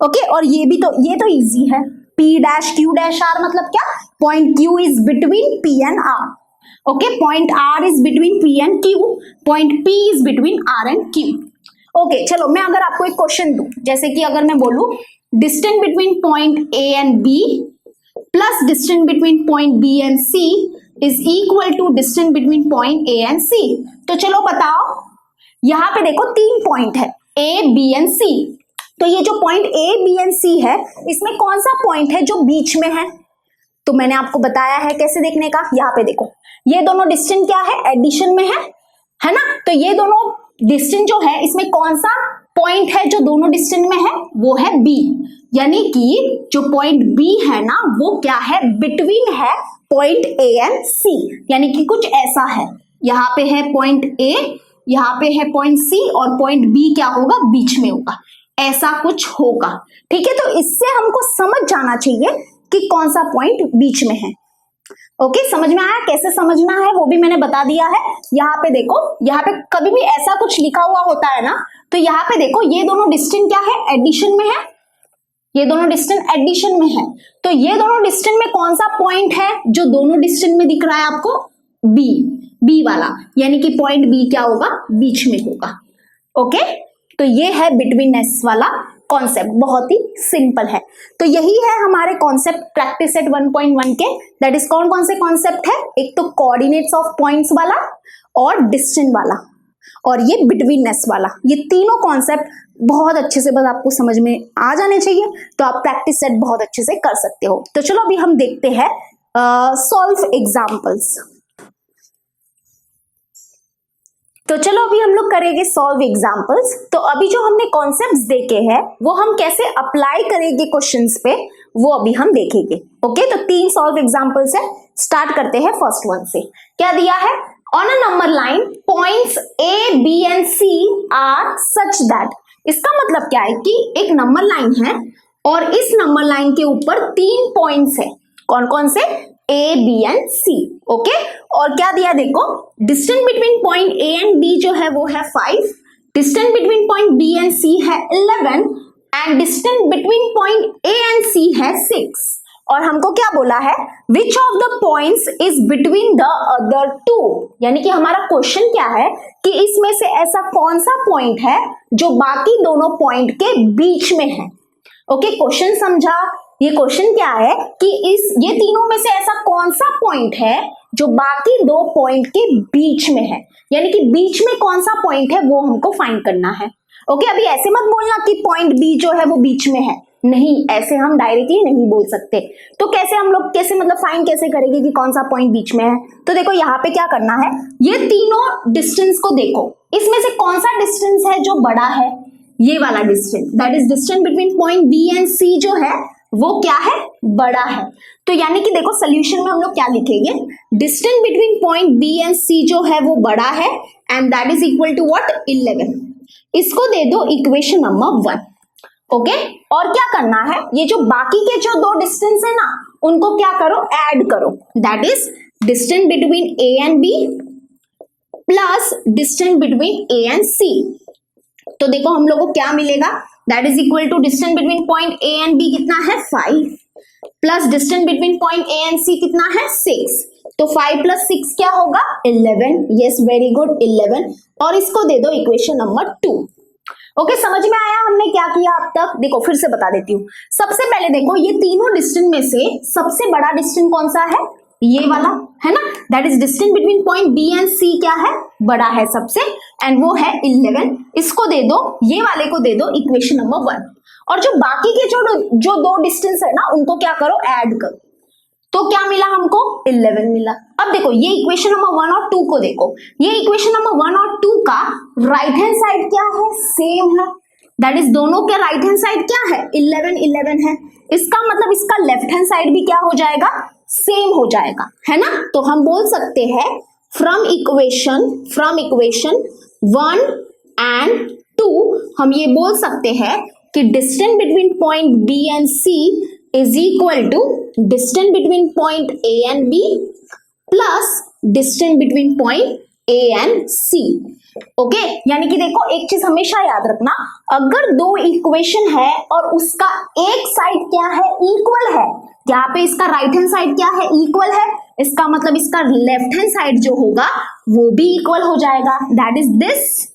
S1: ओके, और ये तो इजी है। P dash Q dash R मतलब क्या? Point Q is between P and R। Okay, point R is between P and Q, point P is between R and Q। Okay, चलो मैं अगर आपको एक क्वेश्चन दूं, जैसे कि अगर मैं बोलूं distance between point A and B plus distance between point B and C is equal to distance between point A and C। तो चलो बताओ, यहाँ पे देखो 3 पॉइंट है, A, B एंड C। तो ये जो point A, B and C है, इसमें कौन सा पॉइंट है जो बीच में है? तो मैंने आपको बताया है कैसे देखने का। यहाँ पे देखो, ये दोनों डिस्टेंस क्या है, एडिशन में है ना? तो ये दोनों डिस्टेंस जो है, इसमें कौन सा पॉइंट है जो दोनों डिस्टेंस में है? वो है B। यानी कि जो पॉइंट B है ना, वो क्या है, बिटवीन है पॉइंट A एंड C, यानी कि कुछ ऐसा है। यहाँ पे है पॉइंट A, यहाँ पे है पॉइंट C, और पॉइंट B क्या होगा, बीच में होगा। ऐसा कुछ होगा, ठीक है? तो इससे हमको समझ जाना चाहिए कि कौन सा पॉइंट बीच में है। ओके, समझ में आया? कैसे समझना है वो भी मैंने बता दिया है। यहाँ पे देखो, यहाँ पे कभी भी ऐसा कुछ लिखा हुआ होता है ना, तो यहाँ पे देखो, ये दोनों डिस्टेंस क्या है, एडिशन में है। ये दोनों डिस्टेंस एडिशन में है, तो ये दोनों डिस्टेंस में कौन सा पॉइंट है जो दोनों डिस्टेंस में दिख रहा है आपको? B वाला, यानी कि पॉइंट B क्या होगा, बीच में होगा। ओके, तो ये है बिटवीननेस वाला कॉन्सेप्ट, बहुत ही सिंपल है। तो यही है हमारे कॉन्सेप्ट प्रैक्टिस सेट 1.1 के। दैट इज कौन से कॉन्सेप्ट है? एक तो कोऑर्डिनेट्स ऑफ पॉइंट्स वाला, और डिस्टेंस वाला, और ये बिटवीननेस वाला। ये तीनों कॉन्सेप्ट बहुत अच्छे से बस आपको समझ में आ जाने चाहिए, तो आप प्रैक्टिस सेट बहुत अच्छे से कर सकते हो। तो चलो अभी हम देखते हैं सॉल्व एग्जाम्पल्स। तो चलो अभी हम लोग करेंगे सॉल्व एग्जाम्पल्स। तो अभी जो हमने कॉन्सेप्ट्स देखे हैं, वो हम कैसे अप्लाई करेंगे क्वेश्चंस पे, वो अभी हम देखेंगे। ओके, तो 3 सॉल्व एग्जाम्पल्स है। स्टार्ट करते हैं फर्स्ट वन से। क्या दिया है? On a number line points A, B and C are such that. इसका मतलब क्या है कि एक नंबर लाइन है, और इस नंबर लाइन के ऊपर 3 पॉइंट्स है। कौन कौन से? A, B and C। Okay, और क्या दिया देखो, distance between point A and B जो है वो है 5, distance between point B and C है 11, and distance between point A and C है 6। और हमको क्या बोला है? Which of the points is between the other 2। यानी कि हमारा क्वेश्चन क्या है कि इसमें से ऐसा कौन सा पॉइंट है जो बाकी दोनों पॉइंट के बीच में है। ओके, क्वेश्चन समझा? ये क्वेश्चन क्या है कि ये तीनों में से ऐसा कौन सा पॉइंट है जो बाकी 2 पॉइंट के बीच में है, यानी कि बीच में कौन सा पॉइंट है वो हमको फाइंड करना है। ओके, अभी ऐसे मत बोलना कि पॉइंट B जो है वो बीच में है, नहीं, ऐसे हम डायरेक्टली नहीं बोल सकते। तो कैसे हम लोग मतलब फाइंड कैसे करेंगे कि कौन सा पॉइंट बीच में है? तो देखो यहाँ पे क्या करना है, ये तीनों डिस्टेंस को देखो, इसमें से कौन सा डिस्टेंस है जो बड़ा है? ये वाला distance, that is distance between point B and C जो है वो क्या है? बड़ा है। तो यानी कि देखो सोल्यूशन में हम लोग क्या लिखेंगे, distance between point B and C जो है वो बड़ा है, and that is equal to what? 11। इसको दे दो इक्वेशन नंबर 1। ओके, और क्या करना है, ये जो बाकी के जो 2 डिस्टेंस है ना, उनको क्या करो, ऐड करो, that is distance between A and B plus distance between A and C. तो देखो हम लोग को क्या मिलेगा, that is equal to distance between point A and B कितना है 5 plus distance between point A and C कितना है 6। तो 5 प्लस 6 क्या होगा 11। Yes very good 11। और इसको दे दो इक्वेशन नंबर 2। ओके समझ में आया हमने क्या किया अब तक। देखो फिर से बता देती हूँ। सबसे पहले देखो ये तीनों डिस्टेंस में से सबसे बड़ा डिस्टेंस कौन सा है, ये वाला है ना, that is distance between point B and C क्या है, बड़ा है सबसे, एंड वो है 11। इसको दे दो, ये वाले को दे दो इक्वेशन नंबर 1। और जो बाकी के जो दो डिस्टेंस है ना उनको क्या करो, ऐड करो। तो क्या मिला हमको 11 मिला। अब देखो ये इक्वेशन नंबर 1 और 2 को देखो, ये इक्वेशन नंबर 1 और 2 का राइट हैंड साइड क्या है, सेम है, दैट इज दोनों के राइट हैंड साइड क्या है 11 11 है। इसका मतलब इसका लेफ्ट हैंड साइड भी क्या हो जाएगा, सेम हो जाएगा, है ना। तो हम बोल सकते हैं फ्रॉम इक्वेशन 1 एंड 2 हम ये बोल सकते हैं कि distance between point B and C is equal to distance between point A and B plus distance between point A and C. Okay यानी कि देखो एक चीज हमेशा याद रखना, अगर दो इक्वेशन है और उसका एक साइड क्या है, इक्वल है, यहाँ पे इसका राइट हैंड साइड क्या है, इक्वल है, इसका मतलब इसका लेफ्ट हैंड साइड जो होगा वो भी इक्वल हो जाएगा, that is this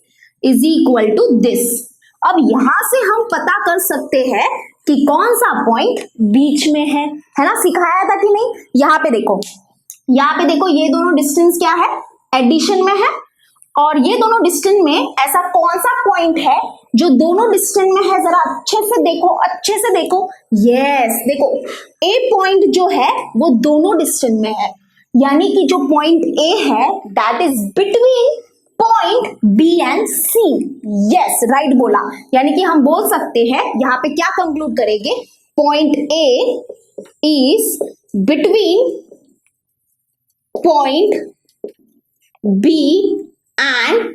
S1: is equal to this. अब यहां से हम पता कर सकते हैं कि कौन सा पॉइंट बीच में है ना, सिखाया था कि नहीं। यहाँ पे देखो ये दोनों डिस्टेंस क्या है, एडिशन में है, और ये दोनों डिस्टेंस में ऐसा कौन सा पॉइंट है जो दोनों डिस्टेंस में है, जरा अच्छे से देखो। यस देखो ए पॉइंट जो है वो दोनों डिस्टेंस में है, यानी कि जो पॉइंट ए है that is between point B and C. Yes right बोला, यानी कि हम बोल सकते हैं यहाँ पे क्या कंक्लूड करेंगे, point A is between point B and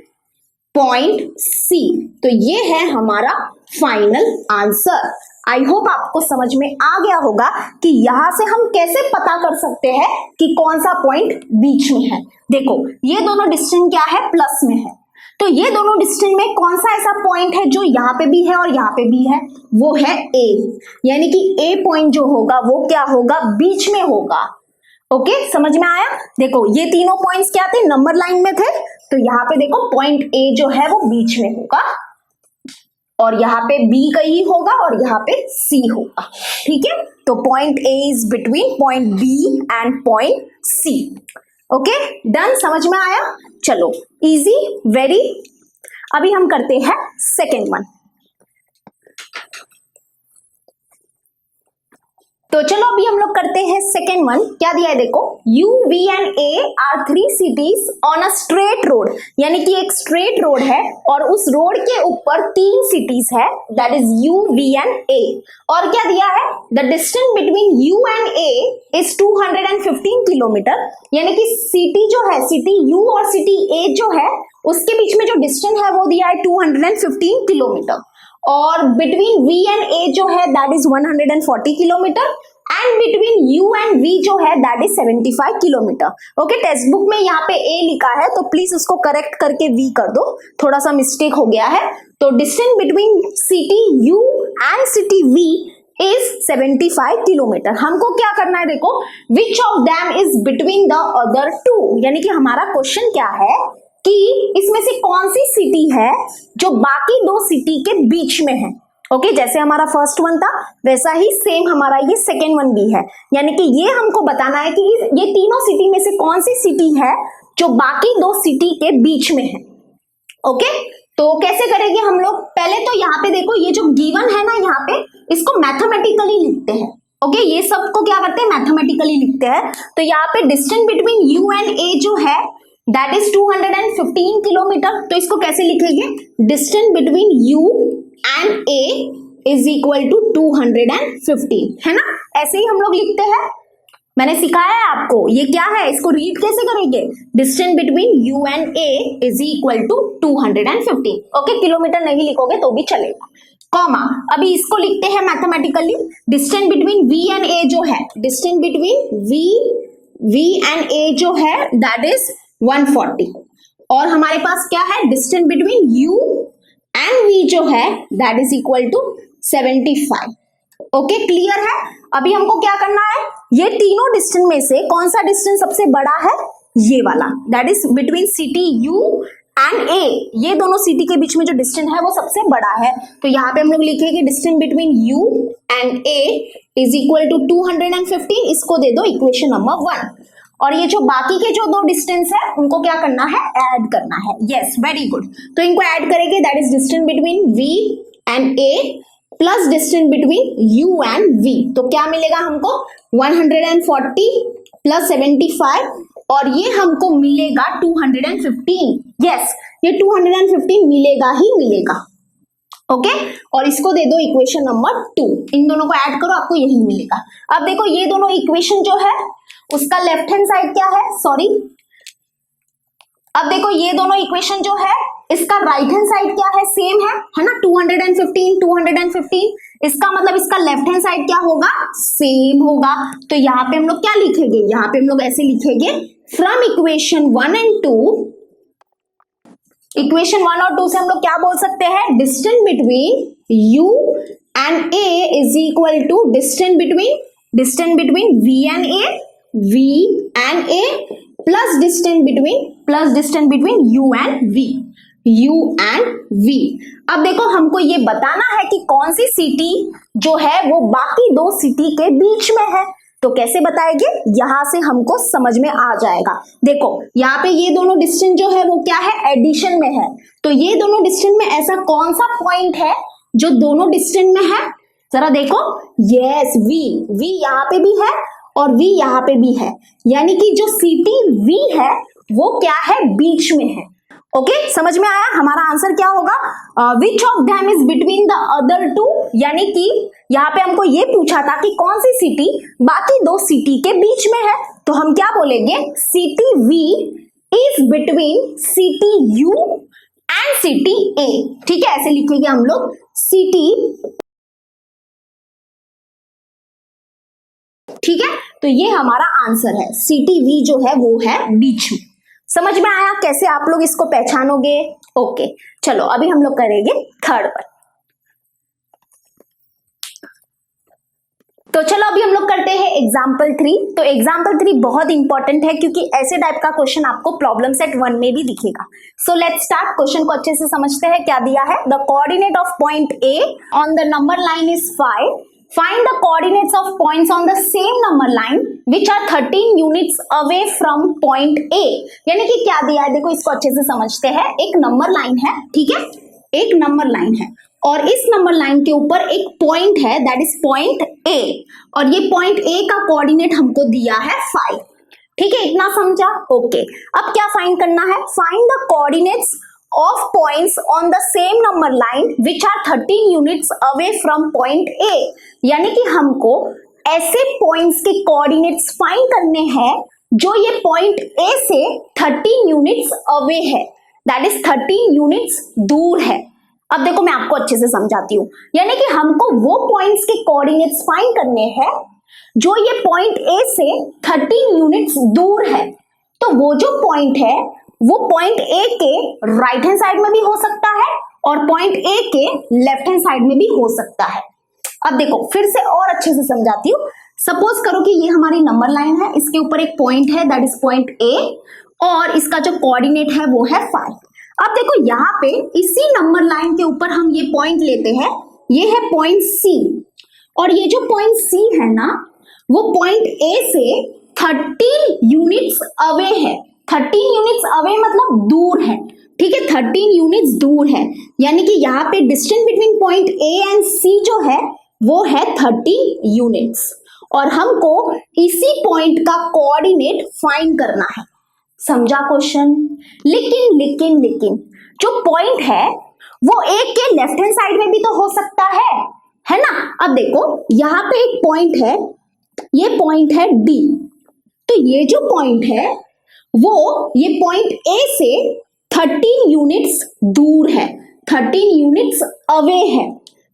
S1: point C. तो ये है हमारा फाइनल आंसर। आई होप आपको समझ में आ गया होगा कि यहां से हम कैसे पता कर सकते हैं कि कौन सा पॉइंट बीच में है। देखो ये दोनों डिस्टेंस क्या है, प्लस में है, तो ये दोनों डिस्टेंस में कौन सा ऐसा पॉइंट है जो यहाँ पे भी है और यहाँ पे भी है, वो है ए, यानी कि ए पॉइंट जो होगा वो क्या होगा, बीच में होगा। ओके समझ में आया। देखो ये तीनों पॉइंट्स क्या थे, नंबर लाइन में थे, तो यहाँ पे देखो पॉइंट ए जो है वो बीच में होगा और यहाँ पे बी कहीं होगा और यहाँ पे सी होगा, ठीक है। तो point A is between point B and point C. Okay done, समझ में आया। चलो इजी वेरी। अभी हम करते हैं सेकेंड वन। तो चलो अभी हम लोग करते हैं सेकेंड वन। क्या दिया है देखो, U, V and A are 3 cities on a straight road, यानी कि एक स्ट्रेट रोड है और उस रोड के ऊपर 3 सिटीज है, that is U, V and A। और क्या दिया है, the distance between U and A is 215 kilometre, यानी कि सिटी जो है, सिटी U और सिटी A जो है उसके बीच में जो डिस्टेंस है वो दिया है 215 किलोमीटर, और बिटवीन V एंड A जो है that is 140 kilometre, and between U and V जो है that is 75 kilometre. Okay text book में यहाँ पे A लिखा है तो प्लीज उसको करेक्ट करके V कर दो, थोड़ा सा मिस्टेक हो गया है। तो distance between city U and city V is 75 kilometre. हमको क्या करना है देखो, which of them is between the other two, यानी कि हमारा क्वेश्चन क्या है कि इसमें से कौन सी सिटी है जो बाकी दो सिटी के बीच में है। ओके जैसे हमारा फर्स्ट वन था वैसा ही सेम हमारा ये सेकेंड वन भी है, यानी कि ये हमको बताना है कि ये तीनों सिटी में से कौन सी सिटी है जो बाकी दो सिटी के बीच में है। ओके तो कैसे करेंगे हम लोग, पहले तो यहाँ पे देखो ये जो गिवन है ना, यहाँ पे इसको मैथमेटिकली लिखते हैं। ओके ये सबको क्या करते हैं, मैथमेटिकली लिखते हैं। तो यहाँ पे distance between U and A जो है दैट इज 215 किलोमीटर, तो इसको कैसे लिखेंगे, distance between U and A is equal to 215, है ना, ऐसे ही हम लोग लिखते हैं। मैंने सिखाया है आपको, ये क्या है, इसको रीड कैसे करेंगे, distance between U and A is equal to 215। Okay kilometre नहीं लिखोगे तो भी चलेगा, कॉमा। अभी इसको लिखते हैं mathematically, distance between V and A जो है distance between V and A जो है दैट इज 140 और हमारे पास क्या है distance between U and V जो है that is equal to 75। Okay clear है। अभी हमको क्या करना है, ये तीनों डिस्टेंस में से कौन सा डिस्टेंस सबसे बड़ा है, ये वाला that is between city U and A, ये दोनों सिटी के बीच में जो डिस्टेंस है वो सबसे बड़ा है। तो यहाँ पे हम लोग लिखेंगे distance between U and A is equal to 215, इसको दे दो इक्वेशन नंबर 1। और ये जो बाकी के जो दो डिस्टेंस है उनको क्या करना है, ऐड करना है। यस वेरी गुड, तो इनको ऐड करेंगे that is distance between V and A plus distance between U and V, तो क्या मिलेगा हमको 140 प्लस 75 और ये हमको मिलेगा 215। यस ये 215 मिलेगा ही मिलेगा। ओके और इसको दे दो इक्वेशन नंबर 2, इन दोनों को ऐड करो आपको यही मिलेगा। अब देखो ये दोनों इक्वेशन जो है उसका लेफ्ट हैंड साइड क्या है, सॉरी अब देखो ये दोनों इक्वेशन जो है इसका राइट हैंड साइड क्या है, सेम है ना 215, इसका मतलब इसका लेफ्ट हैंड साइड क्या होगा, सेम होगा। तो यहाँ पे हम लोग क्या लिखेंगे, यहाँ पे हम लोग ऐसे लिखेंगे फ्रॉम इक्वेशन 1 एंड 2, इक्वेशन 1 और 2 से हम लोग क्या बोल सकते हैं, distance between U and A is equal to distance between V and A plus distance between U and V। अब देखो हमको ये बताना है कि कौन सी सिटी जो है वो बाकी दो सिटी के बीच में है, तो कैसे बताएंगे, यहां से हमको समझ में आ जाएगा। देखो यहाँ पे ये दोनों डिस्टेंस जो है वो क्या है, एडिशन में है, तो ये दोनों डिस्टेंस में ऐसा कौन सा पॉइंट है जो दोनों डिस्टेंस में है, जरा देखो। यस V यहाँ पे भी है और V यहाँ पे भी है, यानी कि जो सिटी V है वो क्या है, बीच में है। ओके समझ में आया, हमारा आंसर क्या होगा, which of them is between the other two, यानी कि यहाँ पे हमको ये पूछा था कि कौन सी सिटी बाकी दो सिटी के बीच में है, तो हम क्या बोलेंगे, city V is between city U and city A। ठीक है ऐसे लिखेंगे हम लोग सिटी, ठीक है तो ये हमारा आंसर है, सिटी V जो है वो है बीच में। समझ में आया कैसे आप लोग इसको पहचानोगे। ओके चलो अभी हम लोग करेंगे थर्ड पर, तो चलो अभी हम लोग करते हैं एग्जाम्पल 3। तो एग्जाम्पल 3 बहुत इंपॉर्टेंट है क्योंकि ऐसे टाइप का क्वेश्चन आपको प्रॉब्लम सेट 1 में भी दिखेगा। सो लेट्स स्टार्ट, क्वेश्चन को अच्छे से समझते हैं। क्या दिया है, the coordinate of point A on the number line is 5, find the coordinates of points on the same number line which are 13 units away from point A। यानी कि क्या दिया है, देखो इसको अच्छे से समझते हैं। एक नंबर लाइन है, ठीक है एक नंबर लाइन है और इस नंबर लाइन के ऊपर एक पॉइंट है दैट इज पॉइंट A, और ये पॉइंट A का कोऑर्डिनेट हमको दिया है 5। ठीक है इतना समझा। ओके अब क्या फाइंड करना है, find the coordinates of points on the same number line which are 13 units away from point A। यानी कि हमको ऐसे पॉइंट्स के कोऑर्डिनेट्स फाइंड करने हैं जो ये पॉइंट A से 13 यूनिट्स अवे है, दैट इज 13 यूनिट्स दूर है। अब देखो मैं आपको अच्छे से समझाती हूँ, यानी कि हमको वो पॉइंट्स के कोऑर्डिनेट्स फाइंड करने हैं जो ये पॉइंट A से 13 यूनिट्स दूर है। तो वो जो पॉइंट है वो पॉइंट A के राइट हैंड साइड में भी हो सकता है और पॉइंट A के लेफ्ट हैंड साइड में भी हो सकता है। अब देखो फिर से और अच्छे से समझाती हूँ। सपोज करो कि ये हमारी नंबर लाइन है, इसके ऊपर एक पॉइंट है दैट इज पॉइंट A और इसका जो कोऑर्डिनेट है वो है 5। अब देखो यहाँ पे इसी नंबर लाइन के ऊपर हम ये पॉइंट लेते हैं, ये है पॉइंट C और ये जो पॉइंट C है ना वो पॉइंट A से 13 यूनिट्स अवे है। 13 यूनिट्स अवे मतलब दूर है, ठीक है 13 यूनिट्स दूर है, यानी कि यहाँ पे distance between point A and C जो है वो है 30 यूनिट्स और हमको इसी पॉइंट का कोऑर्डिनेट फाइंड करना है। समझा क्वेश्चन। लेकिन जो पॉइंट है वो A के लेफ्ट हैंड साइड में भी तो हो सकता है ना। अब देखो यहाँ पे एक पॉइंट है, ये पॉइंट है D, तो ये जो पॉइंट है वो ये पॉइंट A से 13 यूनिट्स दूर है, 13 यूनिट्स अवे है।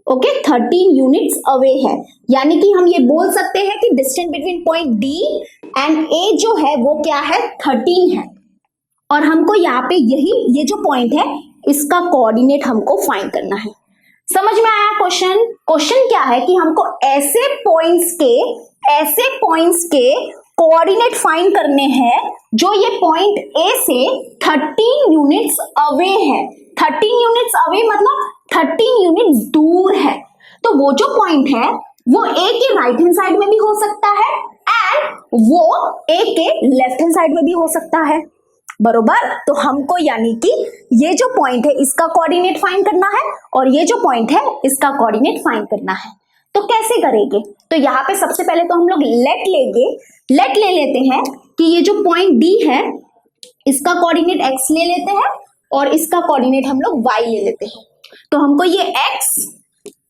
S1: ओके 13 यूनिट्स अवे है, यानी कि हम ये बोल सकते हैं कि distance between point D and A जो है वो क्या है 13 है। और हमको यहाँ पे ये जो पॉइंट है इसका कोऑर्डिनेट हमको फाइंड करना है। समझ में आया क्वेश्चन? क्वेश्चन क्या है कि हमको ऐसे पॉइंट्स के कोऑर्डिनेट फाइंड करने हैं जो ये पॉइंट ए से 13 यूनिट्स अवे है। 13 यूनिट्स अवे मतलब 13 यूनिट्स दूर है। तो वो जो पॉइंट है वो ए के राइट हैंड साइड में भी हो सकता है एंड वो ए के लेफ्ट हैंड साइड में भी हो सकता है, बरोबर। तो हमको यानी कि ये जो पॉइंट है इसका कोऑर्डिनेट फाइंड करना है और ये जो पॉइंट है इसका कोऑर्डिनेट फाइंड करना है। तो कैसे करेंगे? तो यहाँ पे सबसे पहले तो हम लोग लेट ले लेते हैं कि ये जो पॉइंट डी है इसका कोऑर्डिनेट एक्स ले लेते हैं और इसका कोऑर्डिनेट हम लोग वाई ले लेते हैं। तो हमको ये एक्स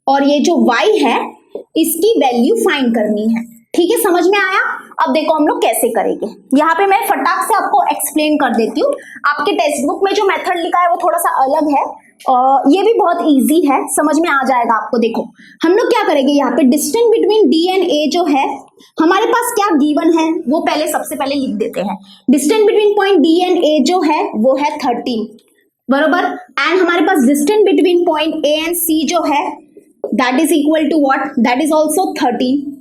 S1: और ये जो वाई है इसकी वैल्यू फाइंड करनी है। ठीक है, समझ में आया? अब देखो हम लोग कैसे करेंगे। यहाँ पे मैं फटाक से आपको एक्सप्लेन कर देती हूँ। आपके टेक्स्ट बुक में जो मेथड लिखा है वो थोड़ा सा अलग है और ये भी बहुत इजी है, समझ में आ जाएगा आपको। देखो हम लोग क्या करेंगे, यहाँ पे distance between D and A जो है हमारे पास क्या गिवन है वो सबसे पहले लिख देते हैं। Distance between point D and A जो है वो है 13, बरोबर। एंड हमारे पास distance between point A and C जो है that is equal to what, that is also 13।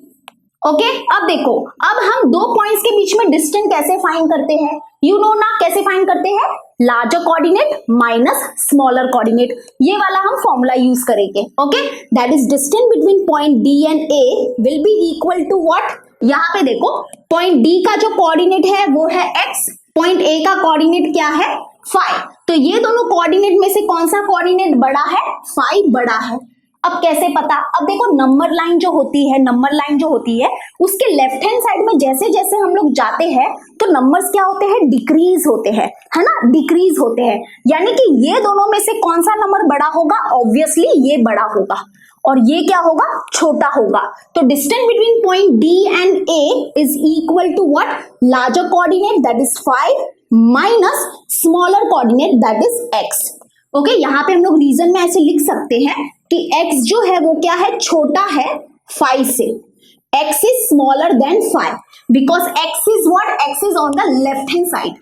S1: Okay अब देखो, अब हम दो पॉइंट्स के बीच में डिस्टेंस कैसे फाइंड करते हैं? यू नो ना कैसे फाइंड करते हैं? Larger coordinate minus smaller coordinate, ये वाला हम फॉर्मूला यूज करेंगे। Okay that is distance between point D and A will be equal to what. यहाँ पे देखो पॉइंट डी का जो कोऑर्डिनेट है वो है x, पॉइंट ए का कोऑर्डिनेट क्या है 5। तो ये दोनों कोऑर्डिनेट में से कौन सा कोऑर्डिनेट बड़ा है? 5 बड़ा है। अब कैसे पता? अब देखो नंबर लाइन जो होती है उसके लेफ्ट हैंड साइड में जैसे जैसे हम लोग जाते हैं तो नंबर्स क्या होते हैं? डिक्रीज होते हैं, है ना, डिक्रीज होते हैं। यानी कि ये दोनों में से कौन सा नंबर बड़ा होगा? ऑब्वियसली ये बड़ा होगा और ये क्या होगा? छोटा होगा। तो distance between point D and A is equal to what? Larger coordinate that is 5 minus smaller coordinate that is x। Okay यहाँ पे हम लोग रीजन में ऐसे लिख सकते हैं कि x जो है वो क्या है? छोटा है 5 से। x is smaller than 5 because x is what? x is on the left hand side.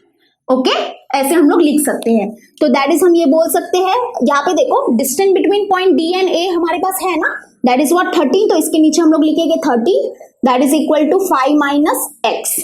S1: Okay ऐसे हम लोग लिख सकते हैं। तो दैट इज हम ये बोल सकते हैं, यहाँ पे देखो distance between point D and A हमारे पास है ना, दैट इज व्हाट 13। तो इसके नीचे हम लोग लिखेंगे 30 that is equal to 5 minus x।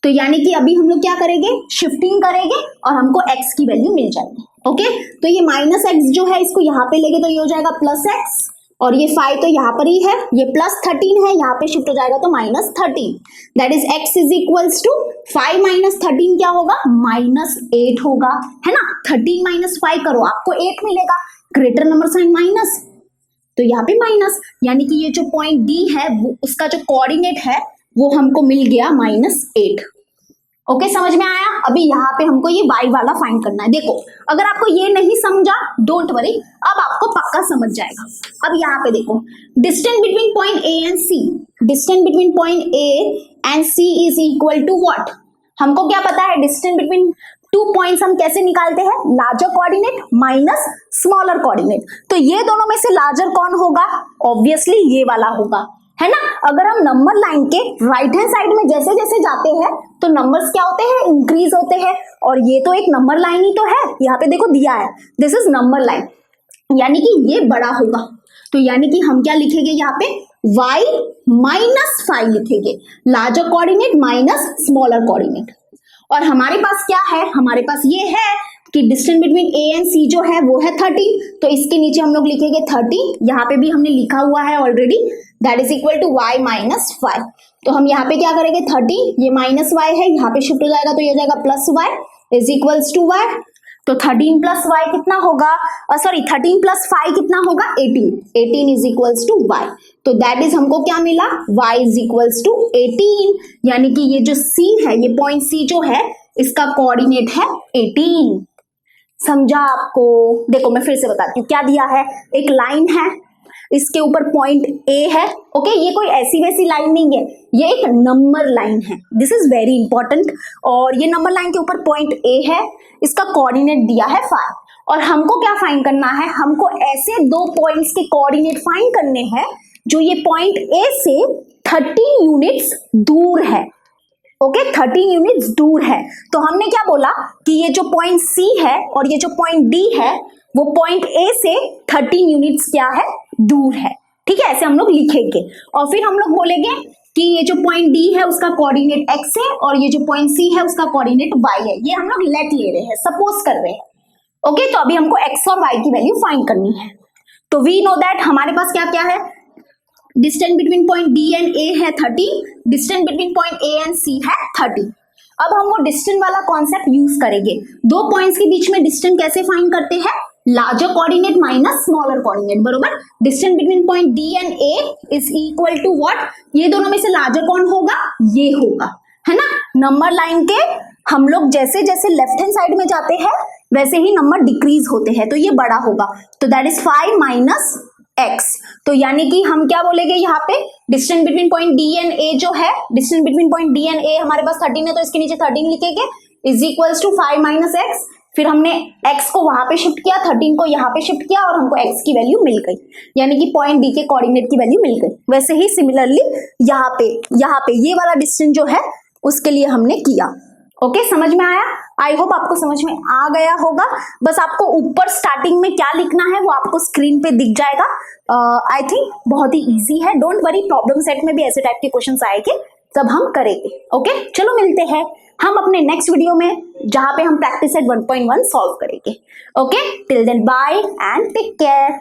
S1: तो यानी कि अभी हम लोग क्या करेंगे? शिफ्टिंग करेंगे और हमको x की वैल्यू मिल जाएगी। ओके तो ये माइनस x जो है इसको यहाँ पे लेंगे तो ये हो जाएगा प्लस x और ये 5 तो यहाँ पर ही है, ये प्लस 13 है, यहाँ पे शिफ्ट हो जाएगा तो minus 13 that is x is equals to 5 minus 13 क्या होगा? माइनस 8 होगा, है ना। 13 माइनस 5 करो आपको 8 मिलेगा, ग्रेटर नंबर साइन माइनस, तो यहाँ पे माइनस, यानी कि ये जो पॉइंट D है वो उसका जो कोऑर्डिनेट है वो हमको मिल गया -8। ओके समझ में आया? अभी यहाँ पे हमको ये y वाला फाइंड करना है। देखो अगर आपको ये नहीं समझा डोंट वरी, अब आपको पक्का समझ जाएगा। अब यहाँ पे देखो distance between point A and C, distance between point A and C is equal to what? हमको क्या पता है? डिस्टेंस बिटवीन 2 पॉइंट्स हम कैसे निकालते हैं? Larger coordinate minus smaller coordinate. तो ये दोनों में से लार्जर कौन होगा? ऑब्वियसली ये वाला होगा, है ना। अगर हम नंबर लाइन के राइट हैंड साइड में जैसे जैसे जाते हैं तो नंबर्स क्या होते हैं? इंक्रीज होते हैं। और ये तो एक नंबर लाइन ही तो है, यहाँ पे देखो दिया है दिस इज नंबर लाइन, यानी कि ये बड़ा होगा। तो यानी कि हम क्या लिखेंगे यहाँ पे? y माइनस 5 लिखेंगे, larger coordinate minus smaller coordinate. और हमारे पास क्या है? हमारे पास ये है कि distance between A and C जो है वो है 30, तो इसके नीचे हम लोग लिखेंगे 30, यहाँ पे भी हमने लिखा हुआ है already, that is equal to y minus 5। तो हम यहाँ पे क्या करेंगे? 30, ये माइनस y है, यहाँ पे शिफ्ट हो जाएगा तो ये हो जाएगा plus y is equals to y। तो 13 प्लस y कितना होगा? 13 प्लस 5 कितना होगा? 18 इज इक्वल्स टू y। तो दैट इज हमको क्या मिला? y इज इक्वल्स टू 18, यानी कि ये जो C है, ये पॉइंट C जो है इसका कोऑर्डिनेट है 18। समझा आपको? देखो मैं फिर से बताती हूँ क्या दिया है। एक लाइन है, इसके ऊपर पॉइंट A है। ओके ये कोई ऐसी वैसी लाइन नहीं है, ये एक नंबर लाइन है, दिस इज वेरी इंपॉर्टेंट। और ये नंबर लाइन के ऊपर पॉइंट A है, इसका कोऑर्डिनेट दिया है 5 और हमको क्या फाइंड करना है, हमको ऐसे दो पॉइंट्स के कोऑर्डिनेट फाइंड करने हैं जो ये पॉइंट ए से 13 यूनिट्स दूर है। ओके 13 यूनिट्स दूर है। तो हमने क्या बोला कि ये जो पॉइंट सी है और ये जो पॉइंट डी है वो पॉइंट ए से 13 यूनिट्स क्या है, दूर है। ठीक है, ऐसे हम लोग लिखेंगे और फिर हम लोग बोलेंगे कि ये जो पॉइंट डी है उसका कोऑर्डिनेट एक्स है और ये जो पॉइंट सी है उसका कोऑर्डिनेट वाई है। ये हम लोग लेट ले रहे हैं, सपोज कर रहे हैं। ओके तो अभी हमको एक्स और वाई की वैल्यू फाइंड करनी है। तो वी नो दैट हमारे पास क्या क्या है, distance between point D and A है 30, distance between point A and C है 30। अब हम वो डिस्टेंस वाला कॉन्सेप्ट यूज करेंगे। दो पॉइंट्स के बीच में डिस्टेंस कैसे फाइंड करते हैं, larger coordinate minus smaller coordinate, बरोबर। Distance between point D and A is equal to what, ये दोनों में से लार्जर कौन होगा, ये होगा, है ना। नंबर लाइन के हम लोग जैसे जैसे लेफ्ट हैंड साइड में जाते हैं वैसे ही नंबर डिक्रीज होते हैं, तो ये बड़ा होगा। तो दैट इज 5 माइनस एक्स। तो यानी कि हम क्या बोलेंगे यहाँ पे, distance between point D and A जो है, distance between point D and A हमारे पास 13 है तो इसके नीचे 13 लिखेंगे, is equals to 5 minus x. फिर हमने x को वहां पे शिफ्ट किया, 13 को यहाँ पे शिफ्ट किया और हमको x की वैल्यू मिल गई, यानी कि पॉइंट डी के कोऑर्डिनेट की वैल्यू मिल गई। वैसे ही सिमिलरली यहाँ पे ये वाला डिस्टेंस जो है उसके लिए हमने किया। ओके समझ में आया, आई होप आपको समझ में आ गया होगा। बस आपको ऊपर स्टार्टिंग में क्या लिखना है वो आपको स्क्रीन पे दिख जाएगा। आई थिंक बहुत ही इजी है, डोंट वरी, प्रॉब्लम सेट में भी ऐसे टाइप के क्वेश्चंस आएंगे तब हम करेंगे। ओके चलो मिलते हैं हम अपने नेक्स्ट वीडियो में जहां पे हम प्रैक्टिस सेट 1.1 सॉल्व करेंगे। Okay till then bye and take care.